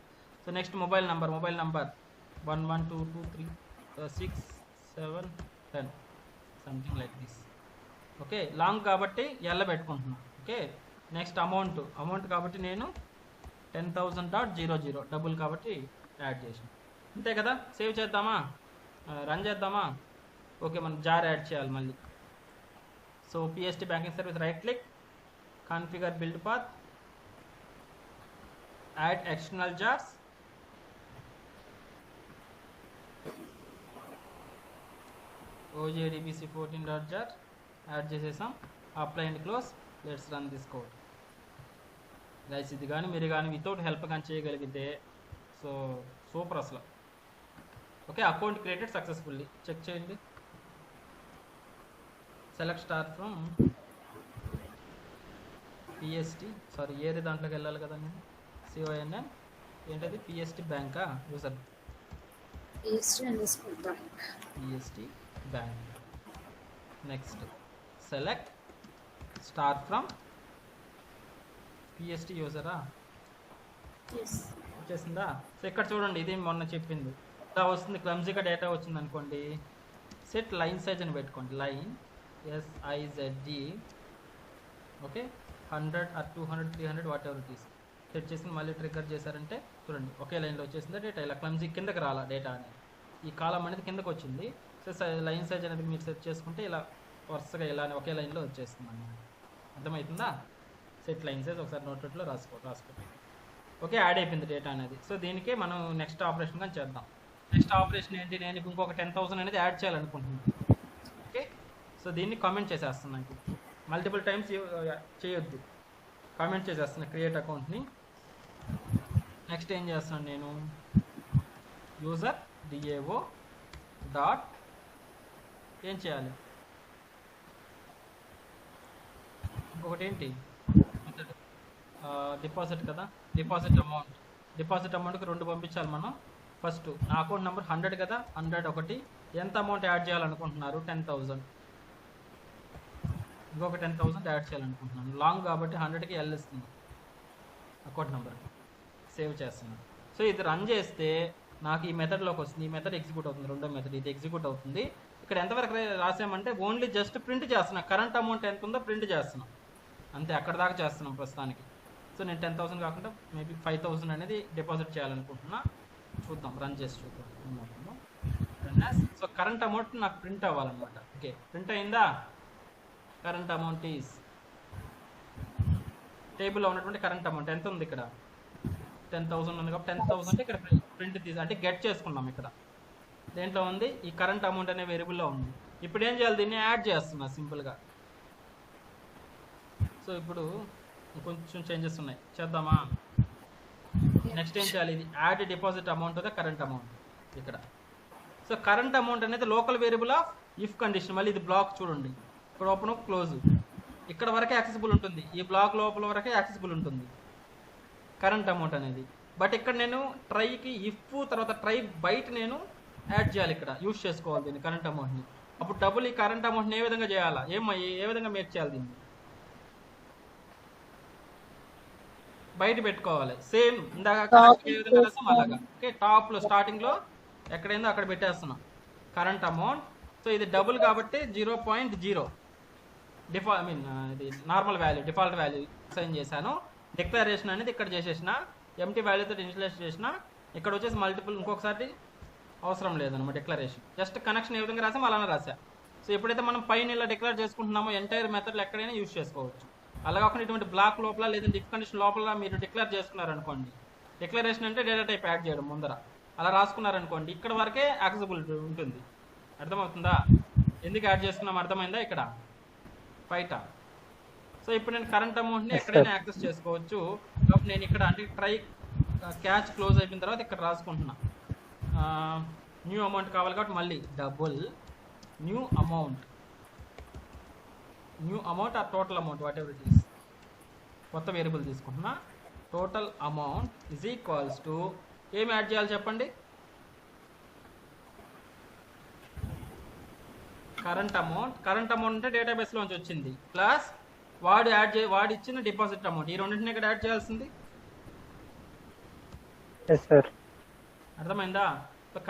S1: So next mobile number 112223 6 7 10 something like this. Okay, long కాబట్టి ఎల్ల పెట్టుకుంటున్నాను. ఓకే, నెక్స్ట్ అమౌంట్ కాబట్టి నేను 10,000.00 డబ్బులు కాబట్టి యాడ్ చేసాను. అంతే కదా? సేవ్ చేద్దామా, రన్ చేద్దామా? ఓకే, మనం జార్ యాడ్ చేయాలి మళ్ళీ. So PST banking service, right click, configure build path, add external jars, OJDBC 14.jar add చేసేసాం. Apply and close. Let's run this code guys. ఇది కానీ మీరు కానీ వితౌట్ హెల్ప్ కానీ చేయగలిగితే సో సూపర్ అసలు. Okay, account created successfully. Check చేయండి. Select star from PST, sorry ఏది దాంట్లోకి వెళ్ళాలి కదా నేను, CONN ఏంటది, పిఎస్టీ బ్యాంకా user, PST bank. Next select star from PST యూజరా, వచ్చేసిందా? సో ఇక్కడ చూడండి, ఇది మొన్న చెప్పింది ఇలా వస్తుంది. క్లమ్జీగా డేటా వచ్చింది అనుకోండి, సెట్ లైన్ సైజ్ అని పెట్టుకోండి, line SIZD, okay 100 or 200 300 what ever it is set చేసి మళ్ళీ ట్రిగ్గర్ చేశారంటే చూడండి ఒకే లైన్లో వచ్చేసింది డేటా. ఇలా క్లమ్జీ కిందకి రాలా డేటా అనేది, ఈ కాలం అనేది కిందకి వచ్చింది. సో లైన్ సైజ్ అనేది మీరు సెట్ చేసుకుంటే ఇలా వరుసగా ఇలా ఒకే లైన్లో వచ్చేస్తుంది అన్నమాట. అర్థమవుతుందా? సెట్ లైన్ సైజ్ ఒకసారి నోట్లో రాసుకోండి. ఓకే, యాడ్ అయిపోయింది డేటా అనేది. సో దీనికి మనం నెక్స్ట్ ఆపరేషన్ కానీ చేద్దాం. నెక్స్ట్ ఆపరేషన్ ఏంటి, నేను ఇంకొక 10,000 అనేది యాడ్ చేయాలనుకుంటున్నాను. ఓకే, సో దీన్ని కామెంట్ చేసేస్తున్నాను. మల్టిపుల్ టైమ్స్ చేయొద్దు, కామెంట్ చేసేస్తున్నా క్రియేట్ అకౌంట్ని. నెక్స్ట్ ఏం చేస్తున్నాను నేను, యూజర్ DAO డాట్ ఏం చేయాలి, ఇంకొకటి ఏంటి డిపాజిట్ కదా, డిపాజిట్ అమౌంట్కి 2 పంపించాలి మనం. ఫస్ట్ నా అకౌంట్ నెంబర్ 100 కదా, 100 ఒకటి, ఎంత అమౌంట్ యాడ్ చేయాలనుకుంటున్నారు 10,000, ఇంకొక 10,000 యాడ్ చేయాలనుకుంటున్నాను. లాంగ్ కాబట్టి 100కి L ఇస్తుంది అకౌంట్ నెంబర్, సేవ్ చేస్తున్నాను. సో ఇది రన్ చేస్తే నాకు ఈ మెథడ్లోకి వస్తుంది, ఈ మెథడ్ ఎగ్జిక్యూట్ అవుతుంది, రెండో మెథడ్ ఇది ఎగ్జిక్యూట్ అవుతుంది. ఇక్కడ ఎంతవరకు రాసామంటే ఓన్లీ జస్ట్ ప్రింట్ చేస్తున్నా, కరెంట్ అమౌంట్ ఎంత ఉందో ప్రింట్ చేస్తున్నాం అంతే, అక్కడ దాకా చేస్తున్నాం ప్రస్తుతానికి. సో నేను 10,000 కాకుండా మేబీ 5,000 అనేది డిపాజిట్ చేయాలనుకుంటున్నా. చూద్దాం, రన్ చేసి చూద్దాం. సో కరెంట్ అమౌంట్ నాకు ప్రింట్ అవ్వాలన్నమాట. ఓకే, ప్రింట్ అయిందా? కరెంట్ అమౌంట్ ఈజ్ టేబుల్లో ఉన్నటువంటి కరెంట్ అమౌంట్ ఎంత ఉంది ఇక్కడ 10,000 ఉంది కాబట్టి 10,000 ఇక్కడ ప్రింట్ అంటే గెట్ చేసుకున్నాం. ఇక్కడ దేంట్లో ఉంది, ఈ కరెంట్ అమౌంట్ అనే వేరియబుల్లో ఉంది. ఇప్పుడు ఏం చేయాలి, దీన్ని యాడ్ చేస్తున్నా సింపుల్గా. సో ఇప్పుడు కొంచెం చేంజెస్ ఉన్నాయి, చేద్దామా? నెక్స్ట్ ఏం చేయాలి, ఇది add deposit amount the current amount ఇక్కడ. సో కరెంట్ అమౌంట్ అనేది local variable of if condition. మళ్ళీ ఇది బ్లాక్ చూడండి, ఇక్కడ ఓపెన్ క్లోజ్, ఇక్కడ వరకే యాక్సెసిబుల్ ఉంటుంది, ఈ బ్లాక్ లోపల వరకే యాక్సెసిబుల్ ఉంటుంది కరెంట్ అమౌంట్ అనేది. బట్ ఇక్కడ నేను ట్రైకి ఇఫ్ తర్వాత ట్రై బయట నేను యాడ్ చేయాలి, ఇక్కడ యూజ్ చేసుకోవాలి దీన్ని కరెంట్ అమౌంట్ని. అప్పుడు డబుల్ ఈ కరెంట్ అమౌంట్ని ఏ విధంగా చేయాలా, ఏ విధంగా మేక్ చేయాలి, దీన్ని బయట పెట్టుకోవాలి. సేమ్ ఇందాక ఏ విధంగా రాసాం అలాగా. ఓకే, టాప్లో స్టార్టింగ్లో ఎక్కడైందో అక్కడ పెట్టేస్తున్నాం కరెంట్ అమౌంట్. సో ఇది డబుల్ కాబట్టి 0.0 ఇది normal value, default value sign చేశాను. డిక్లరేషన్ అనేది ఇక్కడ చేసేసిన, ఎంటీ వాల్యూతో ఇనిషియలైజ్ చేసిన. ఇక్కడ వచ్చేసి మల్టిపుల్ ఇంకొకసారి అవసరం లేదన్నమాట డిక్లరేషన్, జస్ట్ కనెక్షన్ ఏ విధంగా రాసాం అలానే రాసా. సో ఎప్పుడైతే మనం పైన ఇలా డిక్లేర్ చేసుకుంటున్నామో ఎంటైర్ మెథడ్లు ఎక్కడైనా యూజ్ చేసుకోవచ్చు. అలా కాకుండా ఇటువంటి బ్లాక్ లోపల లేదంటే ఇఫ్ కండిషన్ లోపల మీరు డిక్లేర్ చేసుకున్నారనుకోండి, డిక్లరేషన్ అంటే డేటా టైప్ యాడ్ చేయడం ముందర అలా రాసుకున్నారనుకోండి, ఇక్కడ వరకే యాక్సెసిబిలిటీ ఉంటుంది. అర్థమవుతుందా? ఎందుకు యాడ్ చేసుకున్నాం అర్థమైందా ఇక్కడ బయట. సో ఇప్పుడు నేను కరెంట్ అమౌంట్ని ఎక్కడైనా యాక్సెస్ చేసుకోవచ్చు. కాబట్టి నేను ఇక్కడ అంటే ట్రై క్యాచ్ క్లోజ్ అయిపోయిన తర్వాత ఇక్కడ రాసుకుంటున్నా. న్యూ అమౌంట్ కావాలి కాబట్టి మళ్ళీ డబుల్ న్యూ అమౌంట్ ఆ total amount what ever it is, కొత్త వేరియబుల్ తీసుకుంటున్నా. Total amount is equals to ఏం యాడ్ చేయాలి చెప్పండి, కరెంట్ అమౌంట్ అంటే డేటాబేస్లోంచి వచ్చింది ప్లస్ వాడు ఇచ్చిన డిపాజిట్ అమౌంట్, ఈ రెండింటిని ఇక్కడ యాడ్ చేయాల్సింది. అర్థమైందా?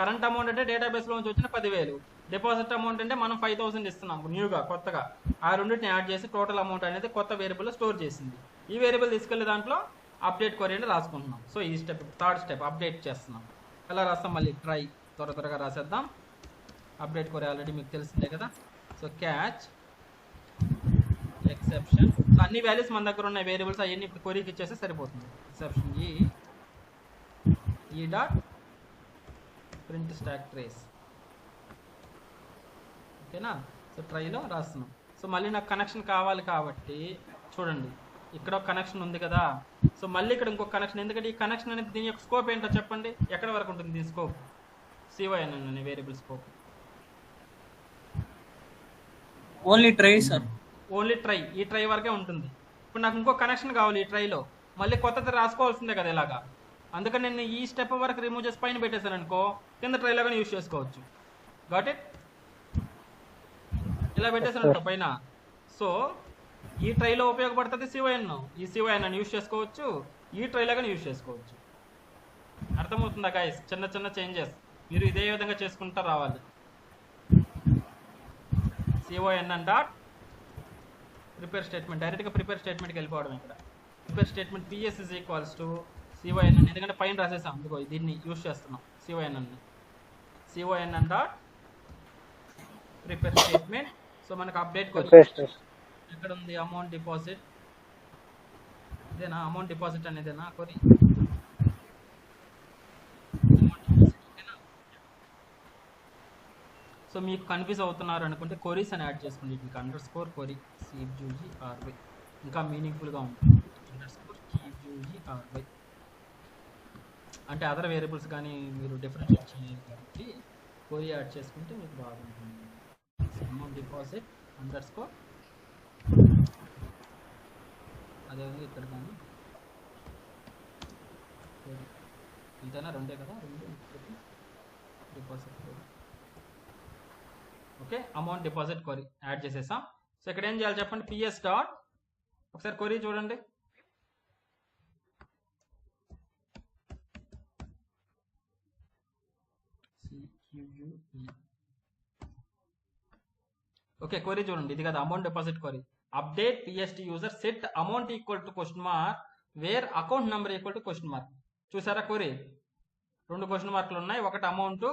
S1: కరెంట్ అమౌంట్ అంటే డేటాబేస్లోంచి వచ్చిన 10,000, డిపాజిట్ అమౌంట్ అంటే మనం 5,000 ఇస్తున్నాం న్యూగా కొత్తగా. ఆ రెండింటిని యాడ్ చేసి టోటల్ అమౌంట్ అనేది కొత్త వేరియబుల్లో స్టోర్ చేసింది. ఈ వేరియబుల్ తీసుకెళ్లి దాంట్లో అప్డేట్ క్వరీ అని రాసుకుంటున్నాం. సో ఈ స్టెప్ థర్డ్ స్టెప్ అప్డేట్ చేస్తున్నాం. ఎలా రాస్తాం, మళ్ళీ ట్రై త్వరగా రాసేద్దాం. అప్డేట్ క్వరీ ఆల్రెడీ మీకు తెలిసిందే కదా. సో క్యాచ్ ఎక్సెప్షన్, అన్ని వాల్యూస్ మన దగ్గర ఉన్న వేరియబుల్స్ అవన్నీ ఇప్పుడు క్వరీకి ఇచ్చేస్తే సరిపోతుంది. Exception e dot print stack trace. ఓకేనా? సో ట్రైలో రాస్తున్నాం. సో మళ్ళీ నాకు కనెక్షన్ కావాలి కాబట్టి చూడండి ఇక్కడ ఒక కనెక్షన్ ఉంది కదా. సో మళ్ళీ ఇక్కడ ఇంకొక కనెక్షన్, ఎందుకంటే ఈ కనెక్షన్ అనేది దీని యొక్క స్కోప్ ఏంటో చెప్పండి, ఎక్కడ వరకు ఉంటుంది దీని స్కోప్, CYN అనే variable scope.
S2: Only try sir,
S1: only try, ఈ ట్రై వరకే ఉంటుంది. ఇప్పుడు నాకు ఇంకో కనెక్షన్ కావాలి ఈ ట్రైలో, మళ్ళీ కొత్తది రాసుకోవాల్సిందే కదా ఇలాగా. అందుకని నేను ఈ స్టెప్ వరకు రిమూవ్ చేసి పైన పెట్టేశాను అనుకో, కింద ట్రైలో కానీ యూజ్ చేసుకోవచ్చు. Got it? ఇలా పెట్టేశాను అనుకో పైన. సో ఈ ట్రైలో ఉపయోగపడుతుంది CYN, ఈ CYN అని యూజ్ చేసుకోవచ్చు, ఈ ట్రైలో కానీ యూజ్ చేసుకోవచ్చు. అర్థమవుతుందా గైస్? చిన్న చేంజెస్ మీరు ఇదే విధంగా చేసుకుంటూ రావాలి. CYN డాట్ ప్రిపేర్ స్టేట్మెంట్, డైరెక్ట్గా ప్రిపేర్ స్టేట్మెంట్కి వెళ్ళిపోవడం. ఇక్కడ prepare statement PS is equals to CYNN, ఎందుకంటే పైన రాసేసాం, అందుకో దీన్ని యూస్ చేస్తున్నాం CYNN dot prepare statement. So మనకు అప్డేట్ ఎక్కడ ఉంది, అమౌంట్ డిపాజిట్ ఇదేనా, అమౌంట్ డిపాజిట్ అనేదేనా కొరి. సో మీకు కన్ఫ్యూజ్ అవుతున్నారు అనుకుంటే కొరీస్ అని యాడ్ చేసుకోండి, మీకు అండర్ స్కోర్ కొరీ CHUGRY ఇంకా మీనింగ్ఫుల్గా ఉంటుంది. అండర్ స్కోర్ CHUGRY అంటే అదర్ వేరియబుల్స్ కానీ మీరు డిఫరెన్షియేట్ చేయాలి కాబట్టి కొరీ యాడ్ చేసుకుంటే మీకు బాగుంటుంది. అమౌంట్ డిపాజిట్ అండర్ స్కోర్ అదేవిధంగా ఇక్కడ కానీ ఇంతైనా రెండే కదా, రెండు deposit కొరీ. Okay, amount deposit కొరీ add చేసేసాం. సో ఇక్కడ ఏం చేయాలి చెప్పండి, పిఎస్ డాట్ ఒకసారి కొరీ చూడండి. ఓకే, కొరీ చూడండి, ఇది కదా amount deposit query. Update PST user set amount equal to question mark where account number equal to question mark. చూసారా కొరీ, రెండు క్వశ్చన్ మార్కులు ఉన్నాయి, ఒకటి అమౌంట్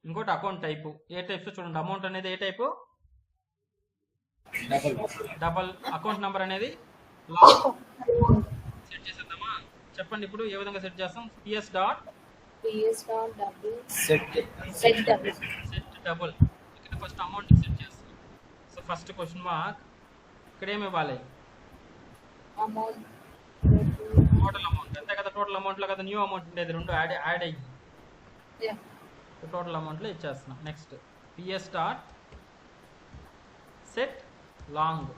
S1: ఇంకోటి అకౌంట్ టైపు. ఏ టైప్స్ చూడండి, అమౌంట్ అనేది ఏ టైపు, డబల్. అకౌంట్ నెంబర్ అనేది సెట్ చేసేద్దామా, చెప్పండి ఇప్పుడు ఏ విధంగా సెట్ చేస్తాం. PS dot set double. ఇక్కడ ఫస్ట్ అమౌంట్ సెట్ చేస్తాం. సో ఫస్ట్ క్వశ్చన్ మార్క్ ఇక్కడ ఏమి ఇవ్వాలి, టోటల్ అమౌంట్ అంతే కదా, టోటల్ అమౌంట్లో కదా న్యూ అమౌంట్ ఉండేది, రెండు యాడ్ అయ్యి టోటల్ అమౌంట్లో ఇచ్చేస్తున్నాం. Next PS dot set long,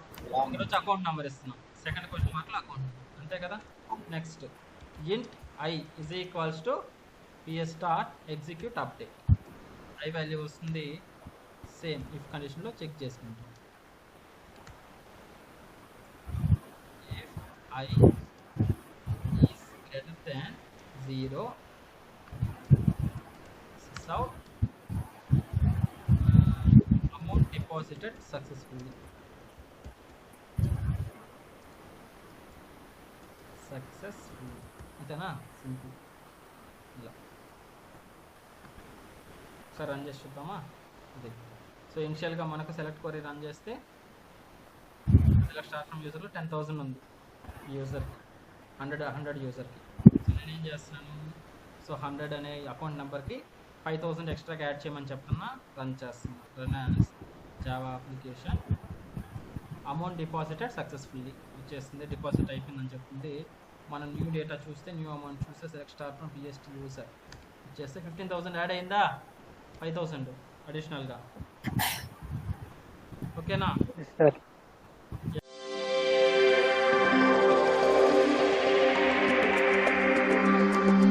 S1: ఇక్కడ వచ్చి అకౌంట్ నెంబర్ ఇస్తున్నాం, సెకండ్ క్వశ్చన్ మార్క్లో అకౌంట్ అంతే కదా. Next int i is equals to PS dot execute update. I value వస్తుంది, సేమ్ ఇఫ్ కండిషన్లో చెక్ చేసుకుంటాం. If i is greater than 0 out amount deposited successfully. అంతేనా, సింపుల్. ఇలా ఒకసారి రన్ చేసి చూద్దామా. అదే సో ఇనిషియల్గా మనకు సెలెక్ట్ కొరీ రన్ చేస్తే సెలెక్ట్ స్టార్ట్ ఫ్రమ్ యూజర్లో 10,000 ఉంది యూజర్కి, 100 యూజర్కి. సో నేనేం చేస్తున్నాను, సో 100 అనే అకౌంట్ నెంబర్కి 5,000 ఎక్స్ట్రాగా యాడ్ చేయమని చెప్తున్నా, రన్ చేస్తున్నా. Run as Java application amount deposited successfully వచ్చేస్తుంది, డిపాజిట్ అయిపోయిందని చెప్తుంది. మనం న్యూ డేటా చూస్తే, న్యూ అమౌంట్ చూస్తే select star from PST user చేస్తే 15,000 యాడ్ అయిందా, 5,000 అడిషనల్గా. ఓకేనా.